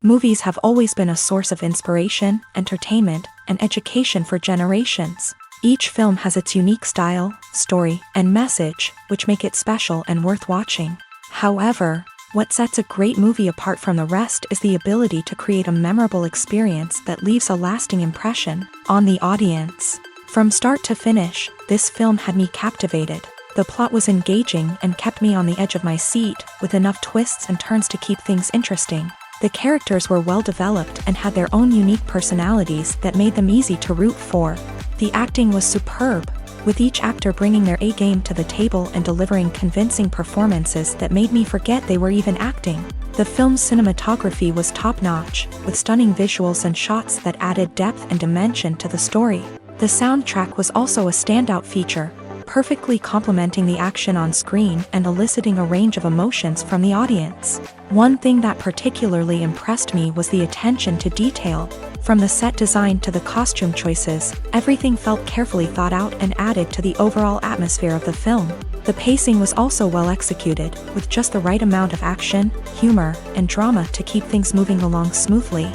Movies have always been a source of inspiration, entertainment, and education for generations. Each film has its unique style, story, and message, which make it special and worth watching. However, what sets a great movie apart from the rest is the ability to create a memorable experience that leaves a lasting impression on the audience. From start to finish, this film had me captivated. The plot was engaging and kept me on the edge of my seat, with enough twists and turns to keep things interesting. The characters were well developed and had their own unique personalities that made them easy to root for. The acting was superb, with each actor bringing their A-game to the table and delivering convincing performances that made me forget they were even acting. The film's cinematography was top-notch, with stunning visuals and shots that added depth and dimension to the story. The soundtrack was also a standout feature, perfectly complementing the action on screen and eliciting a range of emotions from the audience. One thing that particularly impressed me was the attention to detail. From the set design to the costume choices, everything felt carefully thought out and added to the overall atmosphere of the film. The pacing was also well executed, with just the right amount of action, humor, and drama to keep things moving along smoothly.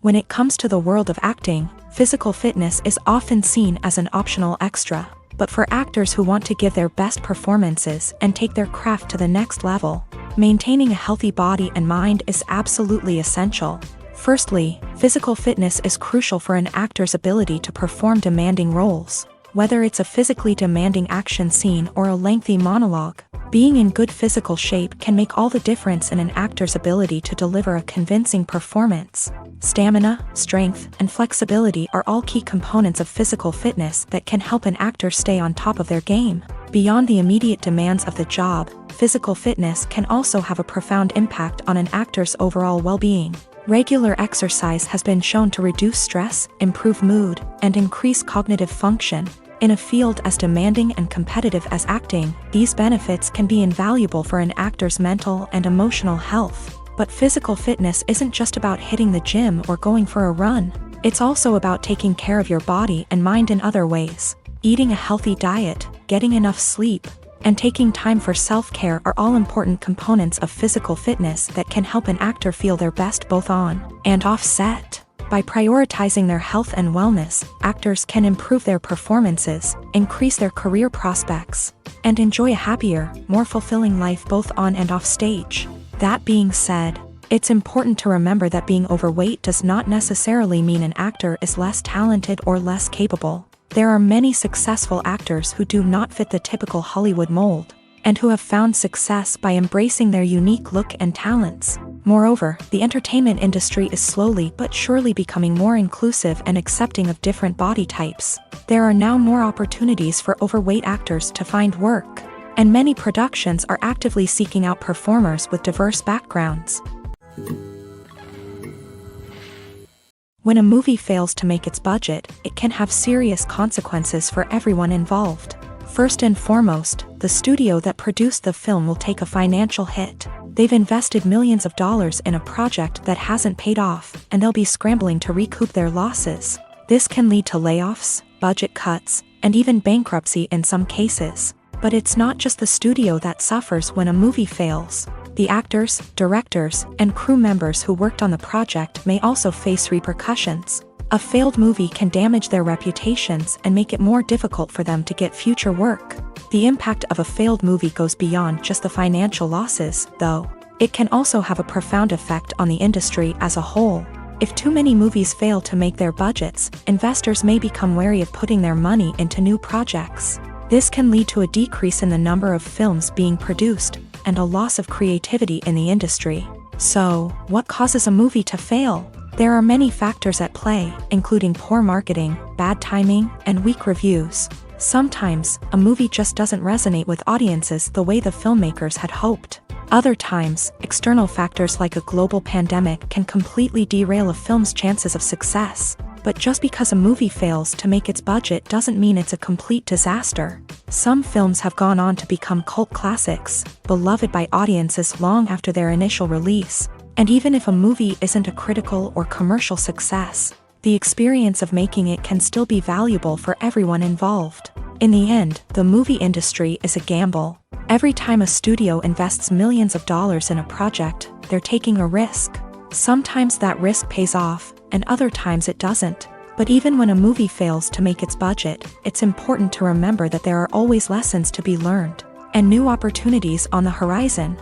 When it comes to the world of acting, physical fitness is often seen as an optional extra, but for actors who want to give their best performances and take their craft to the next level, maintaining a healthy body and mind is absolutely essential. Firstly, physical fitness is crucial for an actor's ability to perform demanding roles. Whether it's a physically demanding action scene or a lengthy monologue, being in good physical shape can make all the difference in an actor's ability to deliver a convincing performance. Stamina, strength, and flexibility are all key components of physical fitness that can help an actor stay on top of their game. Beyond the immediate demands of the job, physical fitness can also have a profound impact on an actor's overall well-being. Regular exercise has been shown to reduce stress, improve mood, and increase cognitive function. In a field as demanding and competitive as acting, these benefits can be invaluable for an actor's mental and emotional health. But physical fitness isn't just about hitting the gym or going for a run. It's also about taking care of your body and mind in other ways. Eating a healthy diet, getting enough sleep, and taking time for self-care are all important components of physical fitness that can help an actor feel their best both on and off set. By prioritizing their health and wellness, actors can improve their performances, increase their career prospects, and enjoy a happier, more fulfilling life both on and off stage. That being said, it's important to remember that being overweight does not necessarily mean an actor is less talented or less capable. There are many successful actors who do not fit the typical Hollywood mold, and who have found success by embracing their unique look and talents. Moreover, the entertainment industry is slowly but surely becoming more inclusive and accepting of different body types. There are now more opportunities for overweight actors to find work, and many productions are actively seeking out performers with diverse backgrounds. When a movie fails to make its budget, it can have serious consequences for everyone involved. First and foremost, the studio that produced the film will take a financial hit. They've invested millions of dollars in a project that hasn't paid off, and they'll be scrambling to recoup their losses. This can lead to layoffs, budget cuts, and even bankruptcy in some cases. But it's not just the studio that suffers when a movie fails. The actors, directors, and crew members who worked on the project may also face repercussions. A failed movie can damage their reputations and make it more difficult for them to get future work. The impact of a failed movie goes beyond just the financial losses, though. It can also have a profound effect on the industry as a whole. If too many movies fail to make their budgets, investors may become wary of putting their money into new projects. This can lead to a decrease in the number of films being produced, and a loss of creativity in the industry. So, what causes a movie to fail? There are many factors at play, including poor marketing, bad timing, and weak reviews. Sometimes, a movie just doesn't resonate with audiences the way the filmmakers had hoped. Other times, external factors like a global pandemic can completely derail a film's chances of success. But just because a movie fails to make its budget doesn't mean it's a complete disaster. Some films have gone on to become cult classics, beloved by audiences long after their initial release. And even if a movie isn't a critical or commercial success, the experience of making it can still be valuable for everyone involved. In the end, the movie industry is a gamble. Every time a studio invests millions of dollars in a project, they're taking a risk. Sometimes that risk pays off, and other times it doesn't. But even when a movie fails to make its budget, it's important to remember that there are always lessons to be learned, and new opportunities on the horizon.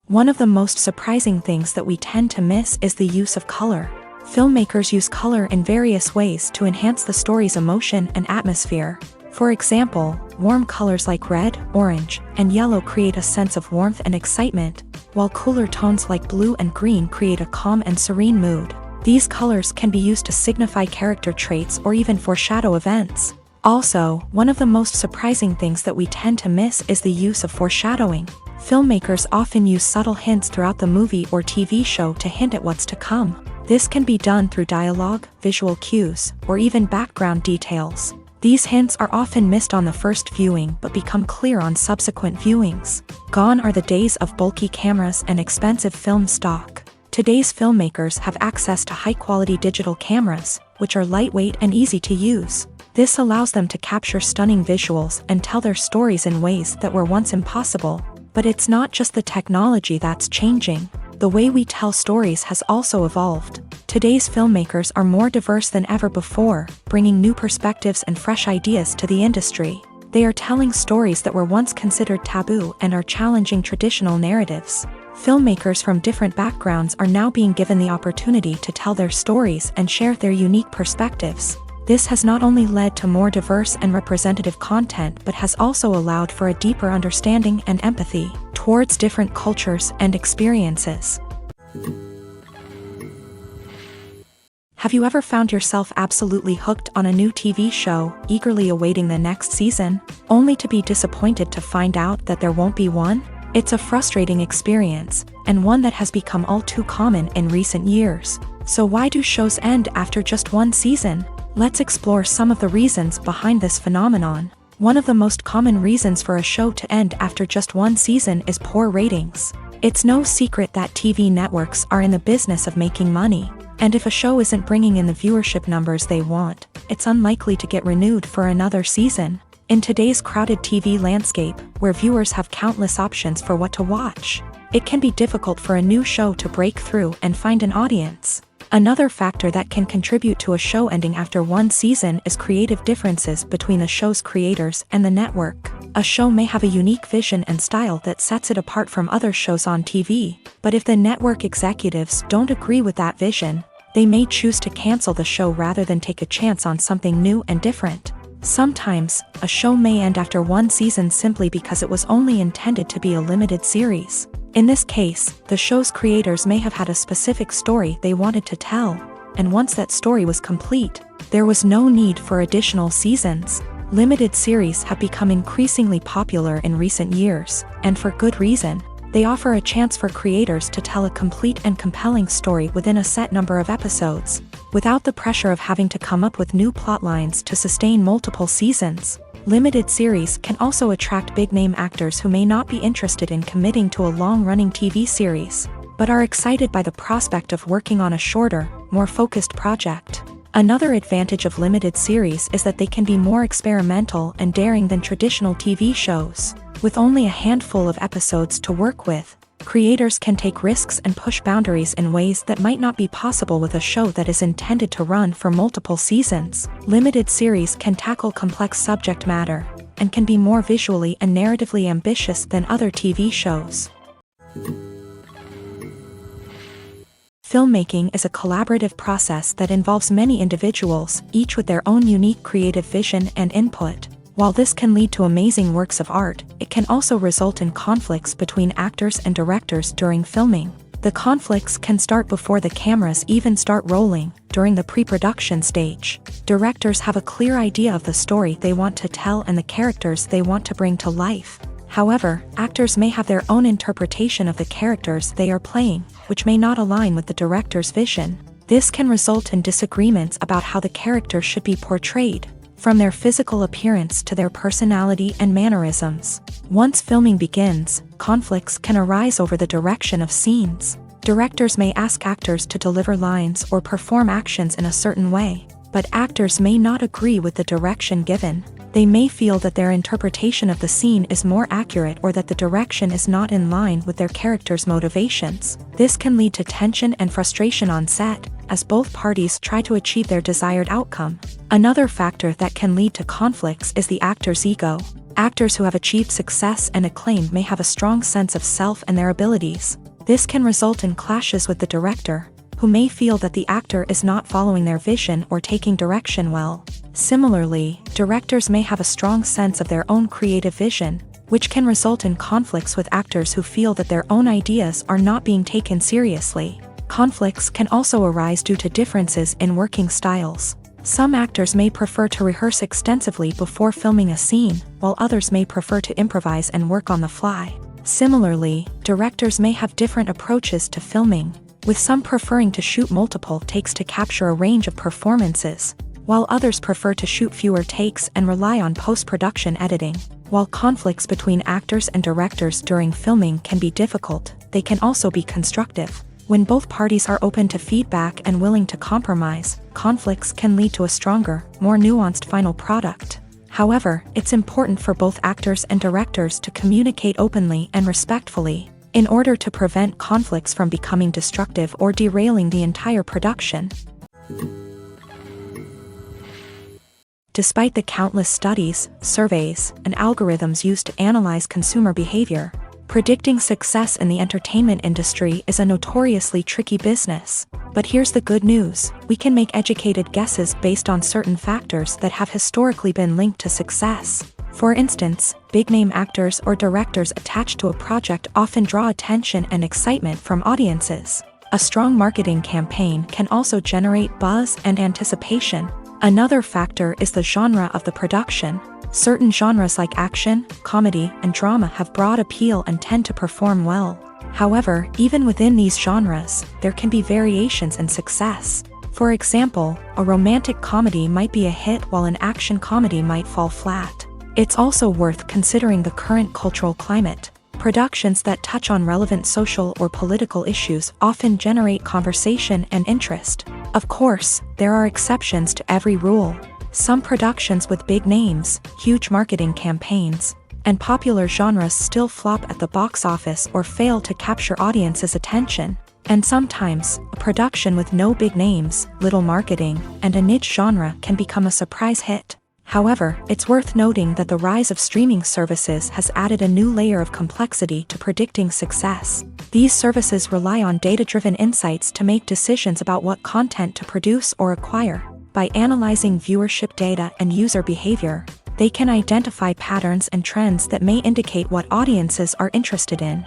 One of the most surprising things that we tend to miss is the use of color. Filmmakers use color in various ways to enhance the story's emotion and atmosphere. For example, warm colors like red, orange, and yellow create a sense of warmth and excitement, while cooler tones like blue and green create a calm and serene mood. These colors can be used to signify character traits or even foreshadow events. Also, one of the most surprising things that we tend to miss is the use of foreshadowing. Filmmakers often use subtle hints throughout the movie or TV show to hint at what's to come. This can be done through dialogue, visual cues, or even background details. These hints are often missed on the first viewing but become clear on subsequent viewings. Gone are the days of bulky cameras and expensive film stock. Today's filmmakers have access to high-quality digital cameras, which are lightweight and easy to use. This allows them to capture stunning visuals and tell their stories in ways that were once impossible. But it's not just the technology that's changing. The way we tell stories has also evolved. Today's filmmakers are more diverse than ever before, bringing new perspectives and fresh ideas to the industry. They are telling stories that were once considered taboo and are challenging traditional narratives. Filmmakers from different backgrounds are now being given the opportunity to tell their stories and share their unique perspectives. This has not only led to more diverse and representative content but has also allowed for a deeper understanding and empathy towards different cultures and experiences. Have you ever found yourself absolutely hooked on a new TV show, eagerly awaiting the next season, only to be disappointed to find out that there won't be one? It's a frustrating experience, and one that has become all too common in recent years. So why do shows end after just one season? Let's explore some of the reasons behind this phenomenon. One of the most common reasons for a show to end after just one season is poor ratings. It's no secret that TV networks are in the business of making money. And if a show isn't bringing in the viewership numbers they want, it's unlikely to get renewed for another season. In today's crowded TV landscape, where viewers have countless options for what to watch, it can be difficult for a new show to break through and find an audience. Another factor that can contribute to a show ending after one season is creative differences between the show's creators and the network. A show may have a unique vision and style that sets it apart from other shows on TV, but if the network executives don't agree with that vision, they may choose to cancel the show rather than take a chance on something new and different. Sometimes, a show may end after one season simply because it was only intended to be a limited series. In this case, the show's creators may have had a specific story they wanted to tell, and once that story was complete, there was no need for additional seasons. Limited series have become increasingly popular in recent years, and for good reason. They offer a chance for creators to tell a complete and compelling story within a set number of episodes, without the pressure of having to come up with new plotlines to sustain multiple seasons. Limited series can also attract big-name actors who may not be interested in committing to a long-running TV series, but are excited by the prospect of working on a shorter, more focused project. Another advantage of limited series is that they can be more experimental and daring than traditional TV shows. With only a handful of episodes to work with, creators can take risks and push boundaries in ways that might not be possible with a show that is intended to run for multiple seasons. Limited series can tackle complex subject matter, and can be more visually and narratively ambitious than other TV shows. Filmmaking is a collaborative process that involves many individuals, each with their own unique creative vision and input. While this can lead to amazing works of art, it can also result in conflicts between actors and directors during filming. The conflicts can start before the cameras even start rolling, during the pre-production stage. Directors have a clear idea of the story they want to tell and the characters they want to bring to life. However, actors may have their own interpretation of the characters they are playing, which may not align with the director's vision. This can result in disagreements about how the characters should be portrayed, from their physical appearance to their personality and mannerisms. Once filming begins, conflicts can arise over the direction of scenes. Directors may ask actors to deliver lines or perform actions in a certain way, but actors may not agree with the direction given. They may feel that their interpretation of the scene is more accurate or that the direction is not in line with their character's motivations. This can lead to tension and frustration on set, as both parties try to achieve their desired outcome. Another factor that can lead to conflicts is the actor's ego. Actors who have achieved success and acclaim may have a strong sense of self and their abilities. This can result in clashes with the director, who may feel that the actor is not following their vision or taking direction well. Similarly, directors may have a strong sense of their own creative vision, which can result in conflicts with actors who feel that their own ideas are not being taken seriously. Conflicts can also arise due to differences in working styles. Some actors may prefer to rehearse extensively before filming a scene, while others may prefer to improvise and work on the fly. Similarly, directors may have different approaches to filming, with some preferring to shoot multiple takes to capture a range of performances, while others prefer to shoot fewer takes and rely on post-production editing. While conflicts between actors and directors during filming can be difficult, they can also be constructive. When both parties are open to feedback and willing to compromise, conflicts can lead to a stronger, more nuanced final product. However, it's important for both actors and directors to communicate openly and respectfully, in order to prevent conflicts from becoming destructive or derailing the entire production. Despite the countless studies, surveys, and algorithms used to analyze consumer behavior, predicting success in the entertainment industry is a notoriously tricky business. But here's the good news: we can make educated guesses based on certain factors that have historically been linked to success. For instance, big-name actors or directors attached to a project often draw attention and excitement from audiences. A strong marketing campaign can also generate buzz and anticipation. Another factor is the genre of the production. Certain genres like action, comedy, and drama have broad appeal and tend to perform well. However, even within these genres, there can be variations in success. For example, a romantic comedy might be a hit while an action comedy might fall flat. It's also worth considering the current cultural climate. Productions that touch on relevant social or political issues often generate conversation and interest. Of course, there are exceptions to every rule. Some productions with big names, huge marketing campaigns, and popular genres still flop at the box office or fail to capture audiences' attention. And sometimes, a production with no big names, little marketing, and a niche genre can become a surprise hit. However, it's worth noting that the rise of streaming services has added a new layer of complexity to predicting success. These services rely on data-driven insights to make decisions about what content to produce or acquire. By analyzing viewership data and user behavior, they can identify patterns and trends that may indicate what audiences are interested in.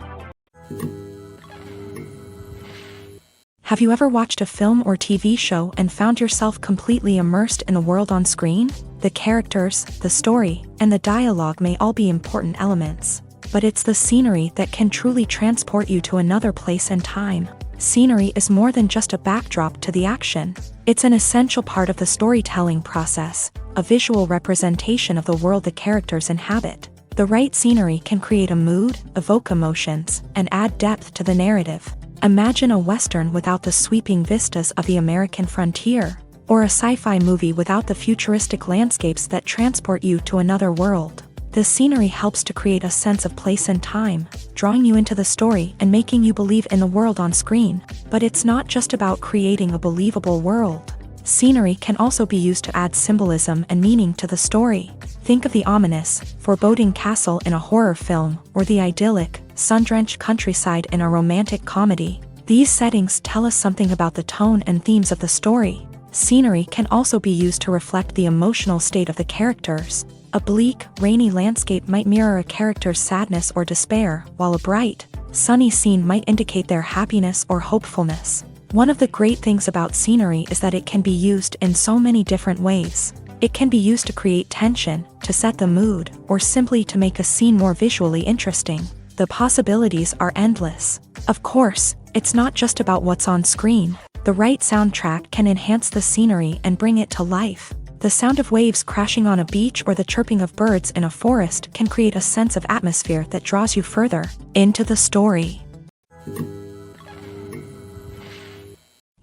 Have you ever watched a film or TV show and found yourself completely immersed in the world on screen? The characters, the story, and the dialogue may all be important elements, but it's the scenery that can truly transport you to another place and time. Scenery is more than just a backdrop to the action. It's an essential part of the storytelling process, a visual representation of the world the characters inhabit. The right scenery can create a mood, evoke emotions, and add depth to the narrative. Imagine a Western without the sweeping vistas of the American frontier, or a sci-fi movie without the futuristic landscapes that transport you to another world. The scenery helps to create a sense of place and time, drawing you into the story and making you believe in the world on screen. But it's not just about creating a believable world. Scenery can also be used to add symbolism and meaning to the story. Think of the ominous, foreboding castle in a horror film, or the idyllic, sun-drenched countryside in a romantic comedy. These settings tell us something about the tone and themes of the story. Scenery can also be used to reflect the emotional state of the characters. A bleak, rainy landscape might mirror a character's sadness or despair, while a bright, sunny scene might indicate their happiness or hopefulness. One of the great things about scenery is that it can be used in so many different ways. It can be used to create tension, to set the mood, or simply to make a scene more visually interesting. The possibilities are endless. Of course, it's not just about what's on screen. The right soundtrack can enhance the scenery and bring it to life. The sound of waves crashing on a beach or the chirping of birds in a forest can create a sense of atmosphere that draws you further into the story.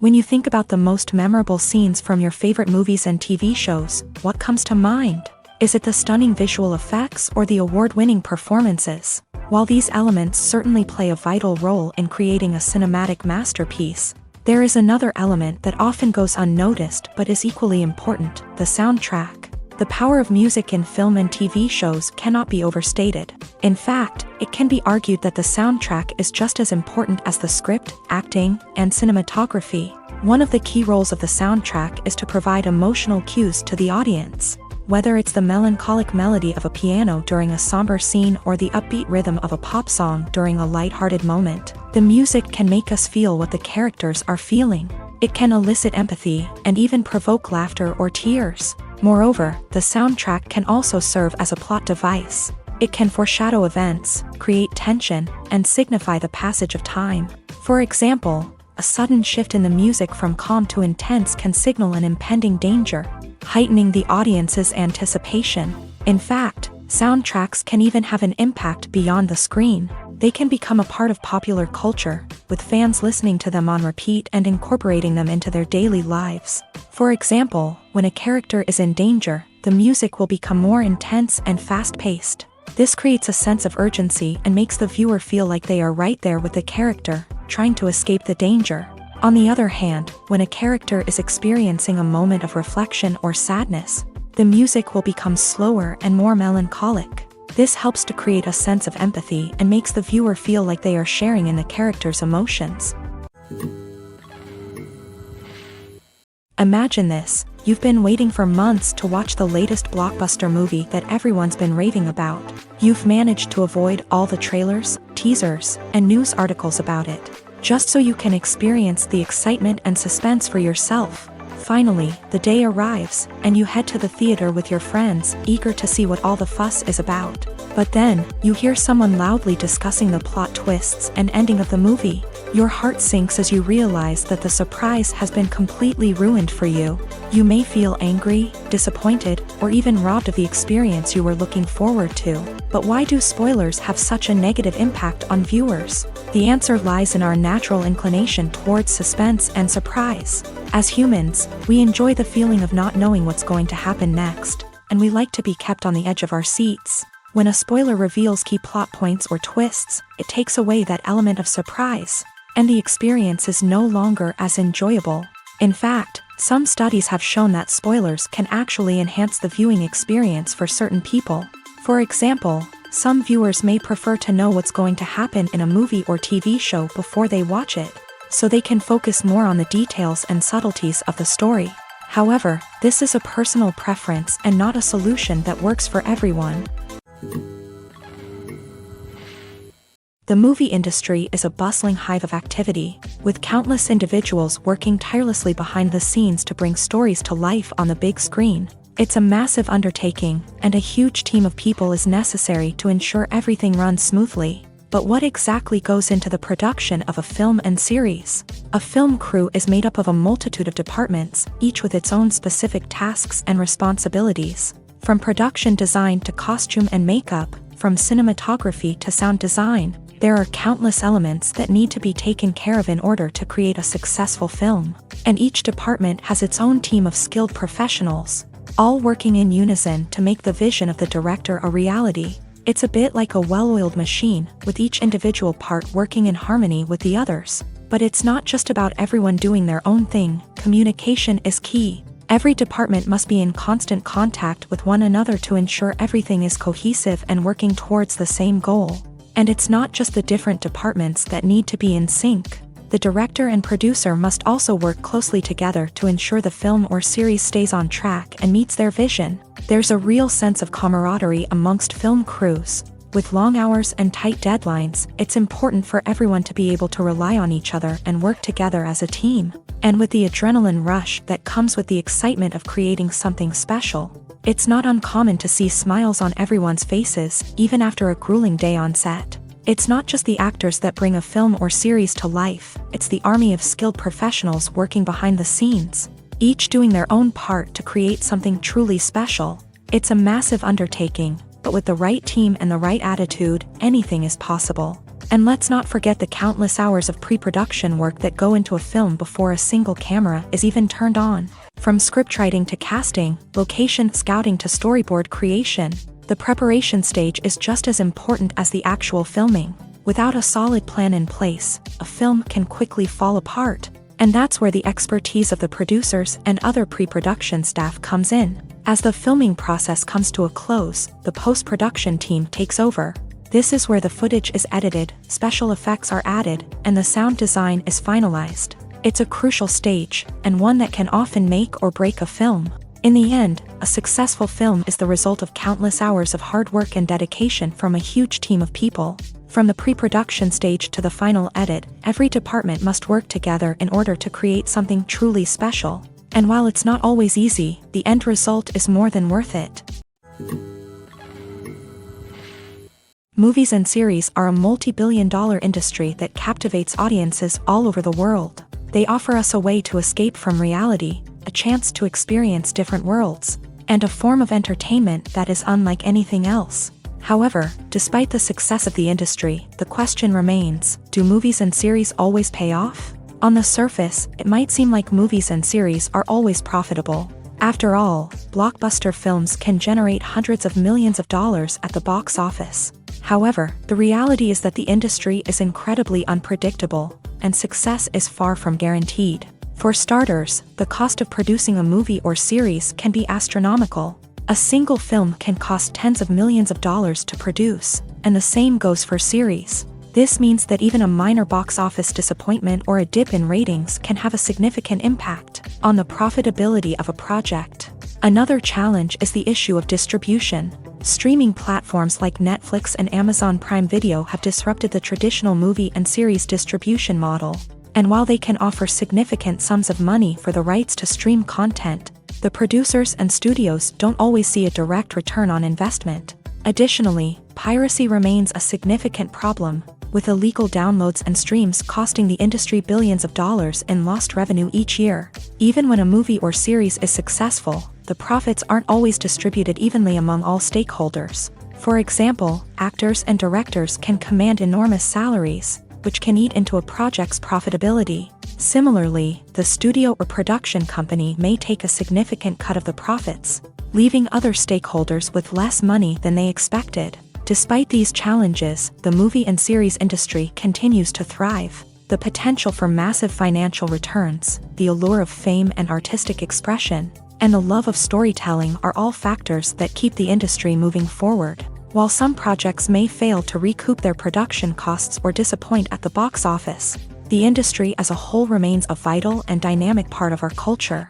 When you think about the most memorable scenes from your favorite movies and TV shows, what comes to mind? Is it the stunning visual effects or the award-winning performances? While these elements certainly play a vital role in creating a cinematic masterpiece, there is another element that often goes unnoticed but is equally important: the soundtrack. The power of music in film and TV shows cannot be overstated. In fact, it can be argued that the soundtrack is just as important as the script, acting, and cinematography. One of the key roles of the soundtrack is to provide emotional cues to the audience. Whether it's the melancholic melody of a piano during a somber scene or the upbeat rhythm of a pop song during a lighthearted moment, the music can make us feel what the characters are feeling. It can elicit empathy and even provoke laughter or tears. Moreover, the soundtrack can also serve as a plot device. It can foreshadow events, create tension, and signify the passage of time. For example, a sudden shift in the music from calm to intense can signal an impending danger, heightening the audience's anticipation. In fact, soundtracks can even have an impact beyond the screen. They can become a part of popular culture, with fans listening to them on repeat and incorporating them into their daily lives. For example, when a character is in danger, the music will become more intense and fast-paced. This creates a sense of urgency and makes the viewer feel like they are right there with the character, trying to escape the danger. On the other hand, when a character is experiencing a moment of reflection or sadness, the music will become slower and more melancholic. This helps to create a sense of empathy and makes the viewer feel like they are sharing in the character's emotions. Imagine this: you've been waiting for months to watch the latest blockbuster movie that everyone's been raving about. You've managed to avoid all the trailers, teasers, and news articles about it, just so you can experience the excitement and suspense for yourself. Finally, the day arrives, and you head to the theater with your friends, eager to see what all the fuss is about. But then, you hear someone loudly discussing the plot twists and ending of the movie. Your heart sinks as you realize that the surprise has been completely ruined for you. You may feel angry, disappointed, or even robbed of the experience you were looking forward to. But why do spoilers have such a negative impact on viewers? The answer lies in our natural inclination towards suspense and surprise. As humans, we enjoy the feeling of not knowing what's going to happen next, and we like to be kept on the edge of our seats. When a spoiler reveals key plot points or twists, it takes away that element of surprise, and the experience is no longer as enjoyable. In fact, some studies have shown that spoilers can actually enhance the viewing experience for certain people. For example, some viewers may prefer to know what's going to happen in a movie or TV show before they watch it, so they can focus more on the details and subtleties of the story. However, this is a personal preference and not a solution that works for everyone. The movie industry is a bustling hive of activity, with countless individuals working tirelessly behind the scenes to bring stories to life on the big screen. It's a massive undertaking, and a huge team of people is necessary to ensure everything runs smoothly. But what exactly goes into the production of a film and series? A film crew is made up of a multitude of departments, each with its own specific tasks and responsibilities. From production design to costume and makeup, from cinematography to sound design, there are countless elements that need to be taken care of in order to create a successful film. And each department has its own team of skilled professionals, all working in unison to make the vision of the director a reality. It's a bit like a well-oiled machine, with each individual part working in harmony with the others. But it's not just about everyone doing their own thing. Communication is key. Every department must be in constant contact with one another to ensure everything is cohesive and working towards the same goal. And it's not just the different departments that need to be in sync. The director and producer must also work closely together to ensure the film or series stays on track and meets their vision. There's a real sense of camaraderie amongst film crews. With long hours and tight deadlines, it's important for everyone to be able to rely on each other and work together as a team. And with the adrenaline rush that comes with the excitement of creating something special, it's not uncommon to see smiles on everyone's faces, even after a grueling day on set. It's not just the actors that bring a film or series to life, it's the army of skilled professionals working behind the scenes, each doing their own part to create something truly special. It's a massive undertaking, but with the right team and the right attitude, anything is possible. And let's not forget the countless hours of pre-production work that go into a film before a single camera is even turned on. From scriptwriting to casting, location scouting to storyboard creation, the preparation stage is just as important as the actual filming. Without a solid plan in place, a film can quickly fall apart. And that's where the expertise of the producers and other pre-production staff comes in. As the filming process comes to a close, the post-production team takes over. This is where the footage is edited, special effects are added, and the sound design is finalized. It's a crucial stage, and one that can often make or break a film. In the end, a successful film is the result of countless hours of hard work and dedication from a huge team of people. From the pre-production stage to the final edit, every department must work together in order to create something truly special. And while it's not always easy, the end result is more than worth it. Movies and series are a multi-billion-dollar industry that captivates audiences all over the world. They offer us a way to escape from reality, a chance to experience different worlds, and a form of entertainment that is unlike anything else. However, despite the success of the industry, the question remains, do movies and series always pay off? On the surface, it might seem like movies and series are always profitable. After all, blockbuster films can generate hundreds of millions of dollars at the box office. However, the reality is that the industry is incredibly unpredictable, and success is far from guaranteed. For starters, the cost of producing a movie or series can be astronomical. A single film can cost tens of millions of dollars to produce, and the same goes for series. This means that even a minor box office disappointment or a dip in ratings can have a significant impact on the profitability of a project. Another challenge is the issue of distribution. Streaming platforms like Netflix and Amazon Prime Video have disrupted the traditional movie and series distribution model. And while they can offer significant sums of money for the rights to stream content, the producers and studios don't always see a direct return on investment. Additionally, piracy remains a significant problem, with illegal downloads and streams costing the industry billions of dollars in lost revenue each year. Even when a movie or series is successful, the profits aren't always distributed evenly among all stakeholders. For example, actors and directors can command enormous salaries, which can eat into a project's profitability. Similarly, the studio or production company may take a significant cut of the profits, leaving other stakeholders with less money than they expected. Despite these challenges, the movie and series industry continues to thrive. The potential for massive financial returns, the allure of fame and artistic expression, and the love of storytelling are all factors that keep the industry moving forward. While some projects may fail to recoup their production costs or disappoint at the box office, the industry as a whole remains a vital and dynamic part of our culture.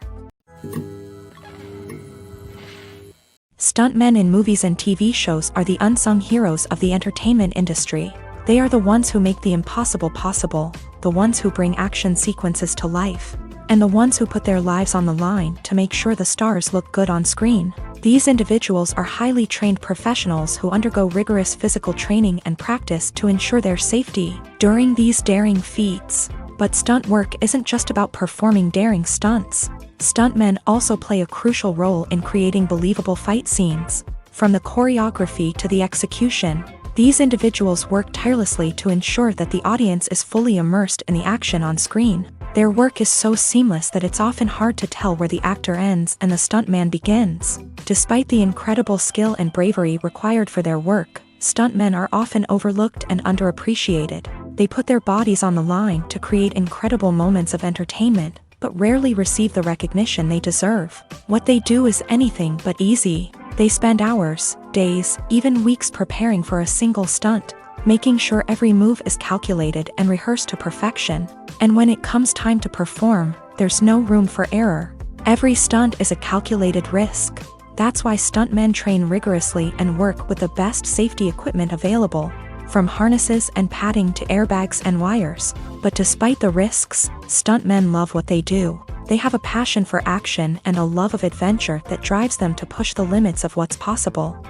Stuntmen in movies and TV shows are the unsung heroes of the entertainment industry. They are the ones who make the impossible possible, the ones who bring action sequences to life, and the ones who put their lives on the line to make sure the stars look good on screen. These individuals are highly trained professionals who undergo rigorous physical training and practice to ensure their safety during these daring feats. But stunt work isn't just about performing daring stunts. Stuntmen also play a crucial role in creating believable fight scenes. From the choreography to the execution, these individuals work tirelessly to ensure that the audience is fully immersed in the action on screen. Their work is so seamless that it's often hard to tell where the actor ends and the stuntman begins. Despite the incredible skill and bravery required for their work, stuntmen are often overlooked and underappreciated. They put their bodies on the line to create incredible moments of entertainment, but rarely receive the recognition they deserve. What they do is anything but easy. They spend hours, days, even weeks preparing for a single stunt, making sure every move is calculated and rehearsed to perfection. And when it comes time to perform, there's no room for error. Every stunt is a calculated risk. That's why stuntmen train rigorously and work with the best safety equipment available, from harnesses and padding to airbags and wires. But despite the risks, stuntmen love what they do. They have a passion for action and a love of adventure that drives them to push the limits of what's possible.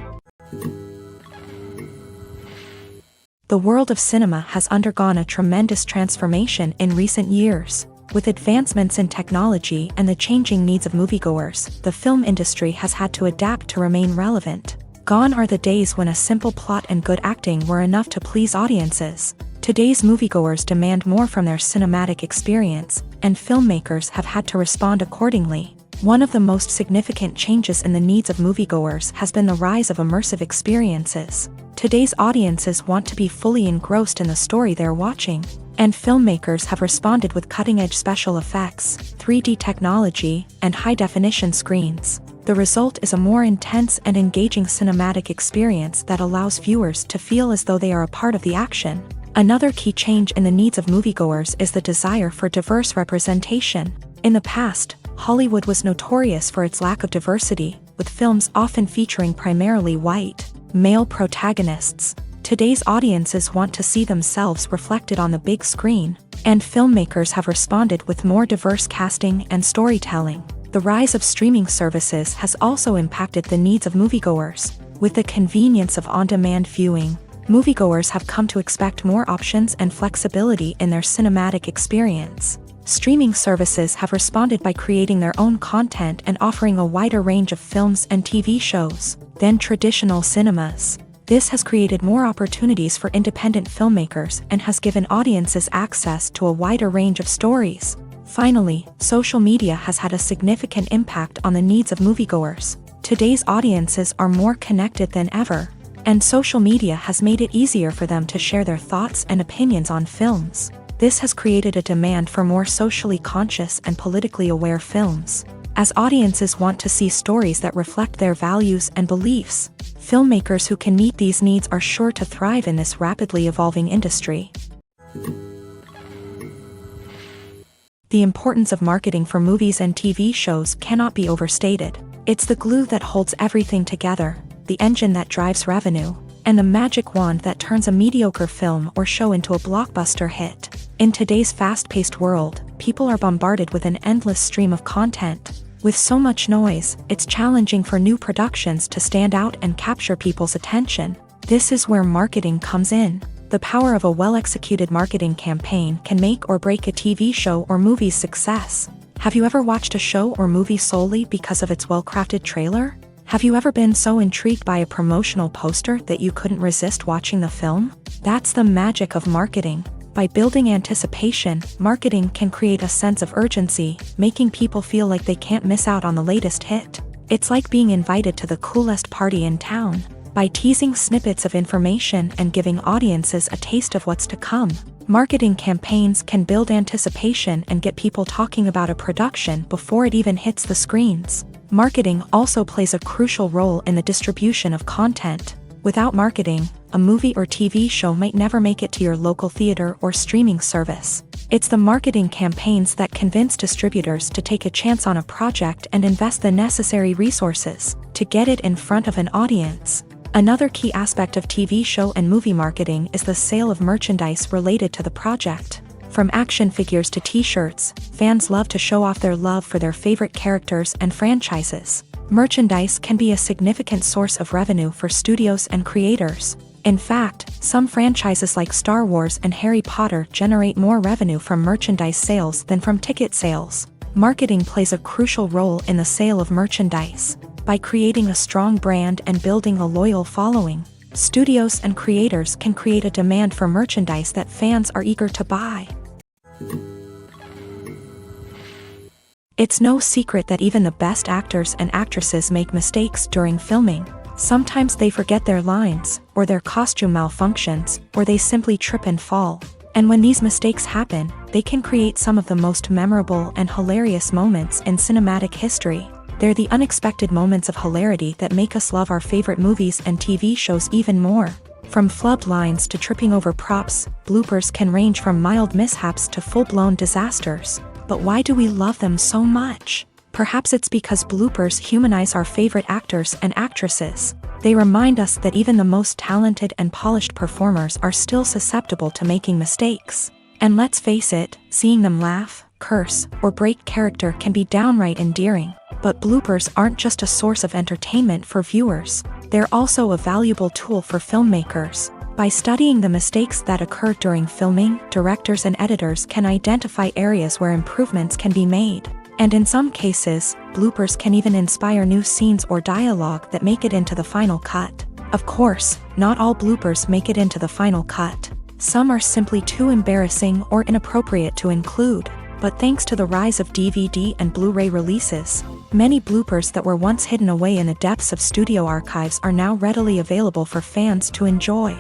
The world of cinema has undergone a tremendous transformation in recent years. With advancements in technology and the changing needs of moviegoers, the film industry has had to adapt to remain relevant. Gone are the days when a simple plot and good acting were enough to please audiences. Today's moviegoers demand more from their cinematic experience, and filmmakers have had to respond accordingly. One of the most significant changes in the needs of moviegoers has been the rise of immersive experiences. Today's audiences want to be fully engrossed in the story they're watching, and filmmakers have responded with cutting-edge special effects, 3D technology, and high-definition screens. The result is a more intense and engaging cinematic experience that allows viewers to feel as though they are a part of the action. Another key change in the needs of moviegoers is the desire for diverse representation. In the past, Hollywood was notorious for its lack of diversity, with films often featuring primarily white, male protagonists. Today's audiences want to see themselves reflected on the big screen, and filmmakers have responded with more diverse casting and storytelling. The rise of streaming services has also impacted the needs of moviegoers. With the convenience of on-demand viewing, moviegoers have come to expect more options and flexibility in their cinematic experience. Streaming services have responded by creating their own content and offering a wider range of films and TV shows than traditional cinemas. This has created more opportunities for independent filmmakers and has given audiences access to a wider range of stories. Finally, social media has had a significant impact on the needs of moviegoers. Today's audiences are more connected than ever, and social media has made it easier for them to share their thoughts and opinions on films. This has created a demand for more socially conscious and politically aware films. As audiences want to see stories that reflect their values and beliefs, filmmakers who can meet these needs are sure to thrive in this rapidly evolving industry. The importance of marketing for movies and TV shows cannot be overstated. It's the glue that holds everything together, the engine that drives revenue, and the magic wand that turns a mediocre film or show into a blockbuster hit. In today's fast-paced world, people are bombarded with an endless stream of content. With so much noise, it's challenging for new productions to stand out and capture people's attention. This is where marketing comes in. The power of a well-executed marketing campaign can make or break a TV show or movie's success. Have you ever watched a show or movie solely because of its well-crafted trailer? Have you ever been so intrigued by a promotional poster that you couldn't resist watching the film? That's the magic of marketing. By building anticipation, marketing can create a sense of urgency, making people feel like they can't miss out on the latest hit. It's like being invited to the coolest party in town. By teasing snippets of information and giving audiences a taste of what's to come, marketing campaigns can build anticipation and get people talking about a production before it even hits the screens. Marketing also plays a crucial role in the distribution of content. Without marketing, a movie or TV show might never make it to your local theater or streaming service. It's the marketing campaigns that convince distributors to take a chance on a project and invest the necessary resources to get it in front of an audience. Another key aspect of TV show and movie marketing is the sale of merchandise related to the project. From action figures to t-shirts, fans love to show off their love for their favorite characters and franchises. Merchandise can be a significant source of revenue for studios and creators. In fact, some franchises like Star Wars and Harry Potter generate more revenue from merchandise sales than from ticket sales. Marketing plays a crucial role in the sale of merchandise. By creating a strong brand and building a loyal following, studios and creators can create a demand for merchandise that fans are eager to buy. It's no secret that even the best actors and actresses make mistakes during filming. Sometimes they forget their lines, or their costume malfunctions, or they simply trip and fall. And when these mistakes happen, they can create some of the most memorable and hilarious moments in cinematic history. They're the unexpected moments of hilarity that make us love our favorite movies and TV shows even more. From flubbed lines to tripping over props, bloopers can range from mild mishaps to full-blown disasters. But why do we love them so much? Perhaps it's because bloopers humanize our favorite actors and actresses. They remind us that even the most talented and polished performers are still susceptible to making mistakes. And let's face it, seeing them laugh, curse, or break character can be downright endearing. But bloopers aren't just a source of entertainment for viewers. They're also a valuable tool for filmmakers. By studying the mistakes that occur during filming, directors and editors can identify areas where improvements can be made. And in some cases, bloopers can even inspire new scenes or dialogue that make it into the final cut. Of course, not all bloopers make it into the final cut. Some are simply too embarrassing or inappropriate to include. But thanks to the rise of DVD and Blu-ray releases, many bloopers that were once hidden away in the depths of studio archives are now readily available for fans to enjoy.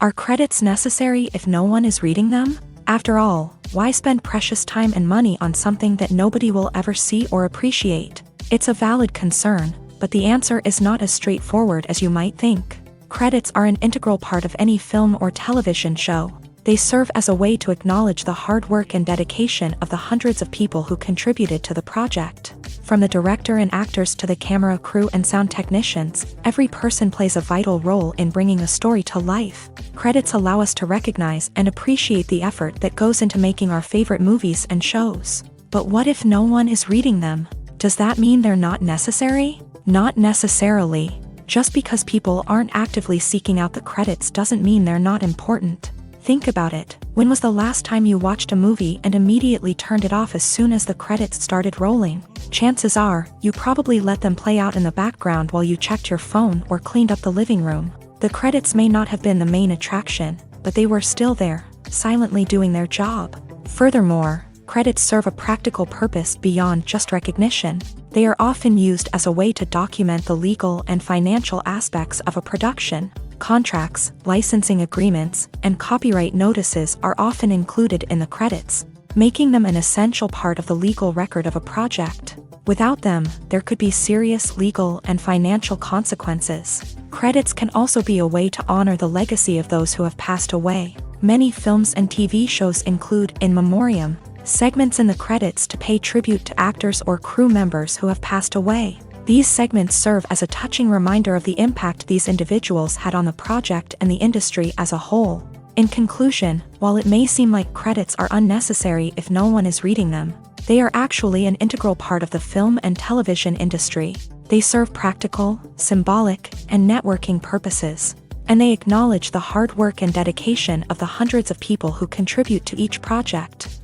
Are credits necessary if no one is reading them? After all, why spend precious time and money on something that nobody will ever see or appreciate? It's a valid concern, but the answer is not as straightforward as you might think. Credits are an integral part of any film or television show. They serve as a way to acknowledge the hard work and dedication of the hundreds of people who contributed to the project. From the director and actors to the camera crew and sound technicians, every person plays a vital role in bringing a story to life. Credits allow us to recognize and appreciate the effort that goes into making our favorite movies and shows. But what if no one is reading them? Does that mean they're not necessary? Not necessarily. Just because people aren't actively seeking out the credits doesn't mean they're not important. Think about it. When was the last time you watched a movie and immediately turned it off as soon as the credits started rolling? Chances are, you probably let them play out in the background while you checked your phone or cleaned up the living room. The credits may not have been the main attraction, but they were still there, silently doing their job. Furthermore, credits serve a practical purpose beyond just recognition. They are often used as a way to document the legal and financial aspects of a production. Contracts, licensing agreements, and copyright notices are often included in the credits, making them an essential part of the legal record of a project. Without them, there could be serious legal and financial consequences. Credits can also be a way to honor the legacy of those who have passed away. Many films and TV shows include in memoriam segments in the credits to pay tribute to actors or crew members who have passed away. These segments serve as a touching reminder of the impact these individuals had on the project and the industry as a whole. In conclusion, while it may seem like credits are unnecessary if no one is reading them, they are actually an integral part of the film and television industry. They serve practical, symbolic, and networking purposes, and they acknowledge the hard work and dedication of the hundreds of people who contribute to each project.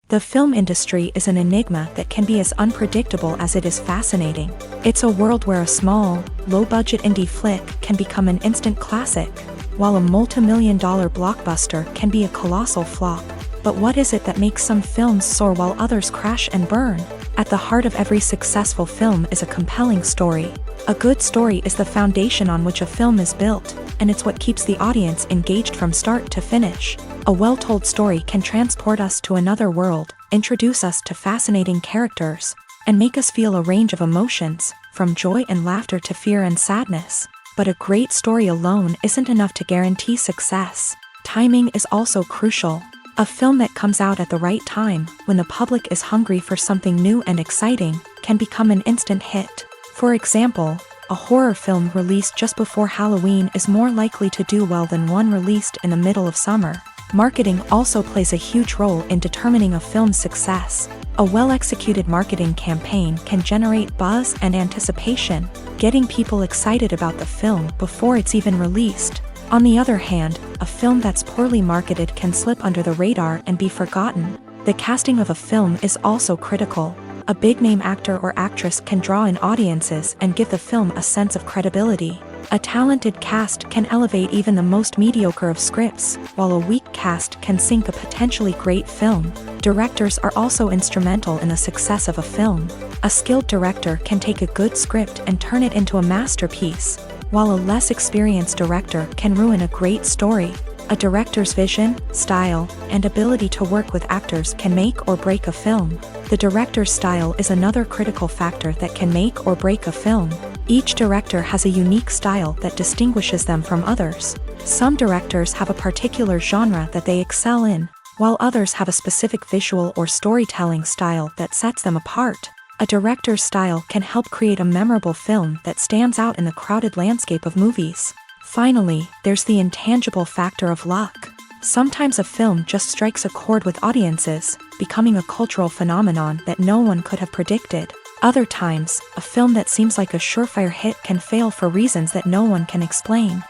The film industry is an enigma that can be as unpredictable as it is fascinating. It's a world where a small, low-budget indie flick can become an instant classic, while a multi-million-dollar blockbuster can be a colossal flop. But what is it that makes some films soar while others crash and burn? At the heart of every successful film is a compelling story. A good story is the foundation on which a film is built, and it's what keeps the audience engaged from start to finish. A well-told story can transport us to another world, introduce us to fascinating characters, and make us feel a range of emotions, from joy and laughter to fear and sadness. But a great story alone isn't enough to guarantee success. Timing is also crucial. A film that comes out at the right time, when the public is hungry for something new and exciting, can become an instant hit. For example, a horror film released just before Halloween is more likely to do well than one released in the middle of summer. Marketing also plays a huge role in determining a film's success. A well-executed marketing campaign can generate buzz and anticipation, getting people excited about the film before it's even released. On the other hand, a film that's poorly marketed can slip under the radar and be forgotten. The casting of a film is also critical. A big-name actor or actress can draw in audiences and give the film a sense of credibility. A talented cast can elevate even the most mediocre of scripts, while a weak cast can sink a potentially great film. Directors are also instrumental in the success of a film. A skilled director can take a good script and turn it into a masterpiece, while a less experienced director can ruin a great story. A director's vision, style, and ability to work with actors can make or break a film. The director's style is another critical factor that can make or break a film. Each director has a unique style that distinguishes them from others. Some directors have a particular genre that they excel in, while others have a specific visual or storytelling style that sets them apart. A director's style can help create a memorable film that stands out in the crowded landscape of movies. Finally, there's the intangible factor of luck. Sometimes a film just strikes a chord with audiences, becoming a cultural phenomenon that no one could have predicted. Other times, a film that seems like a surefire hit can fail for reasons that no one can explain.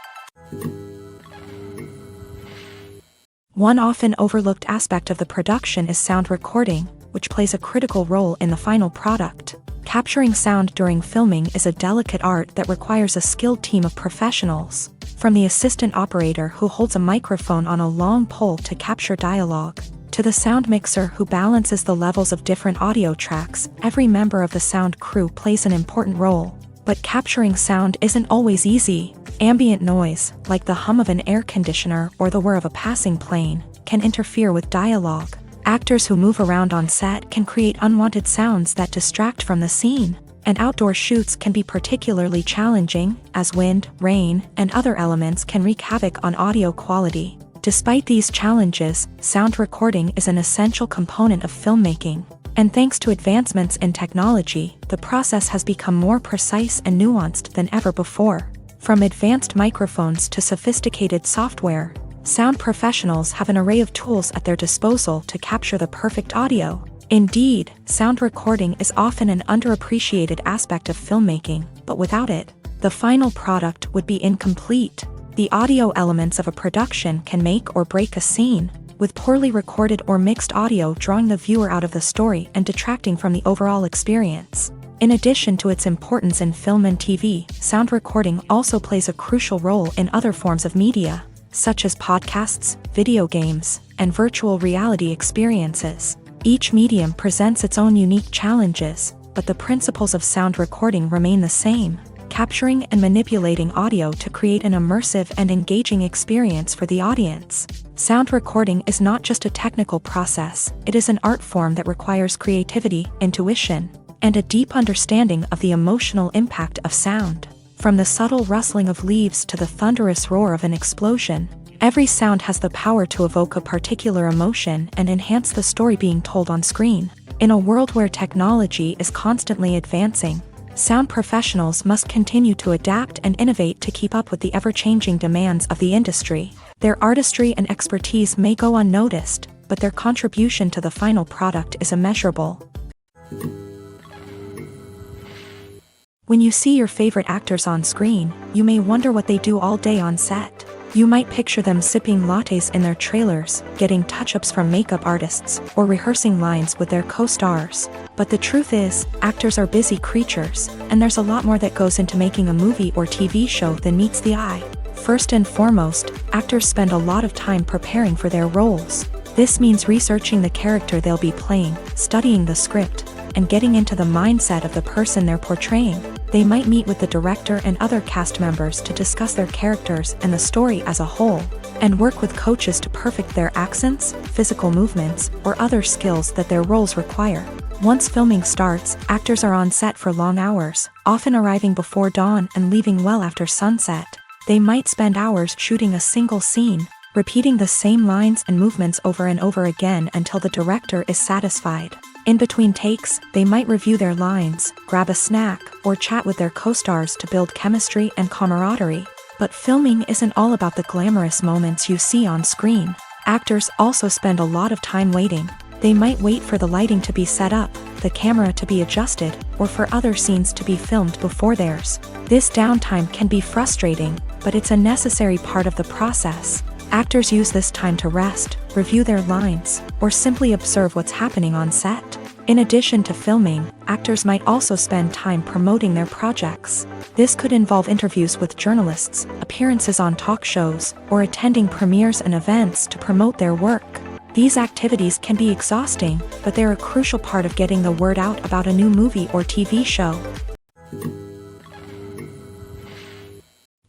One often overlooked aspect of the production is sound recording, which plays a critical role in the final product. Capturing sound during filming is a delicate art that requires a skilled team of professionals. From the assistant operator who holds a microphone on a long pole to capture dialogue, to the sound mixer who balances the levels of different audio tracks, every member of the sound crew plays an important role. But capturing sound isn't always easy. Ambient noise, like the hum of an air conditioner or the whir of a passing plane, can interfere with dialogue. Actors who move around on set can create unwanted sounds that distract from the scene. And outdoor shoots can be particularly challenging, as wind, rain, and other elements can wreak havoc on audio quality. Despite these challenges, sound recording is an essential component of filmmaking. And thanks to advancements in technology, the process has become more precise and nuanced than ever before. From advanced microphones to sophisticated software, sound professionals have an array of tools at their disposal to capture the perfect audio. Indeed, sound recording is often an underappreciated aspect of filmmaking, but without it, the final product would be incomplete. The audio elements of a production can make or break a scene, with poorly recorded or mixed audio drawing the viewer out of the story and detracting from the overall experience. In addition to its importance in film and TV, sound recording also plays a crucial role in other forms of media, such as podcasts, video games, and virtual reality experiences. Each medium presents its own unique challenges, but the principles of sound recording remain the same: capturing and manipulating audio to create an immersive and engaging experience for the audience. Sound recording is not just a technical process, it is an art form that requires creativity, intuition, and a deep understanding of the emotional impact of sound. From the subtle rustling of leaves to the thunderous roar of an explosion, every sound has the power to evoke a particular emotion and enhance the story being told on screen. In a world where technology is constantly advancing, sound professionals must continue to adapt and innovate to keep up with the ever-changing demands of the industry. Their artistry and expertise may go unnoticed, but their contribution to the final product is immeasurable. When you see your favorite actors on screen, you may wonder what they do all day on set. You might picture them sipping lattes in their trailers, getting touch-ups from makeup artists, or rehearsing lines with their co-stars. But the truth is, actors are busy creatures, and there's a lot more that goes into making a movie or TV show than meets the eye. First and foremost, actors spend a lot of time preparing for their roles. This means researching the character they'll be playing, studying the script, and getting into the mindset of the person they're portraying. They might meet with the director and other cast members to discuss their characters and the story as a whole, and work with coaches to perfect their accents, physical movements, or other skills that their roles require. Once filming starts, actors are on set for long hours, often arriving before dawn and leaving well after sunset. They might spend hours shooting a single scene, repeating the same lines and movements over and over again until the director is satisfied. In between takes, they might review their lines, grab a snack, or chat with their co-stars to build chemistry and camaraderie. But filming isn't all about the glamorous moments you see on screen. Actors also spend a lot of time waiting. They might wait for the lighting to be set up, the camera to be adjusted, or for other scenes to be filmed before theirs. This downtime can be frustrating, but it's a necessary part of the process. Actors use this time to rest, review their lines, or simply observe what's happening on set. In addition to filming, actors might also spend time promoting their projects. This could involve interviews with journalists, appearances on talk shows, or attending premieres and events to promote their work. These activities can be exhausting, but they're a crucial part of getting the word out about a new movie or TV show.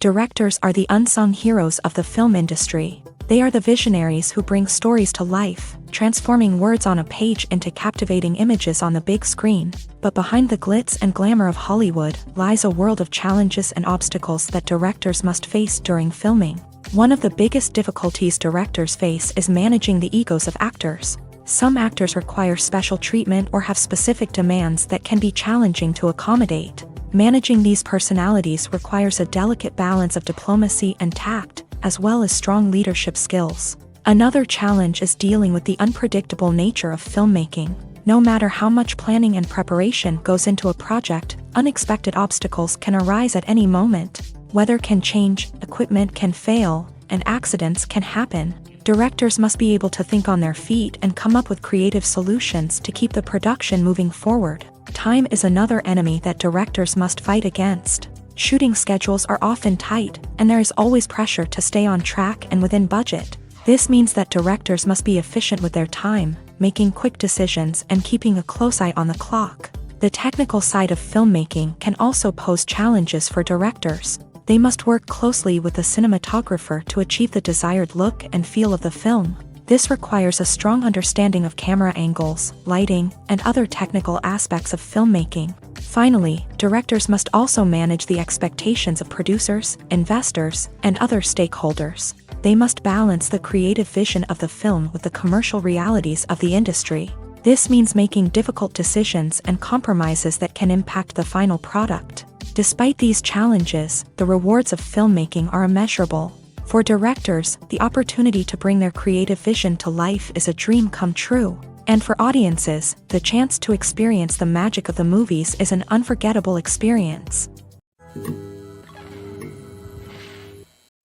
Directors are the unsung heroes of the film industry. They are the visionaries who bring stories to life, transforming words on a page into captivating images on the big screen. But behind the glitz and glamour of Hollywood lies a world of challenges and obstacles that directors must face during filming. One of the biggest difficulties directors face is managing the egos of actors. Some actors require special treatment or have specific demands that can be challenging to accommodate. Managing these personalities requires a delicate balance of diplomacy and tact, as well as strong leadership skills. Another challenge is dealing with the unpredictable nature of filmmaking. No matter how much planning and preparation goes into a project, unexpected obstacles can arise at any moment. Weather can change, equipment can fail, and accidents can happen. Directors must be able to think on their feet and come up with creative solutions to keep the production moving forward. Time is another enemy that directors must fight against. Shooting schedules are often tight, and there is always pressure to stay on track and within budget. This means that directors must be efficient with their time, making quick decisions and keeping a close eye on the clock. The technical side of filmmaking can also pose challenges for directors. They must work closely with the cinematographer to achieve the desired look and feel of the film. This requires a strong understanding of camera angles, lighting, and other technical aspects of filmmaking. Finally, directors must also manage the expectations of producers, investors, and other stakeholders. They must balance the creative vision of the film with the commercial realities of the industry. This means making difficult decisions and compromises that can impact the final product. Despite these challenges, the rewards of filmmaking are immeasurable. For directors, the opportunity to bring their creative vision to life is a dream come true. And for audiences, the chance to experience the magic of the movies is an unforgettable experience.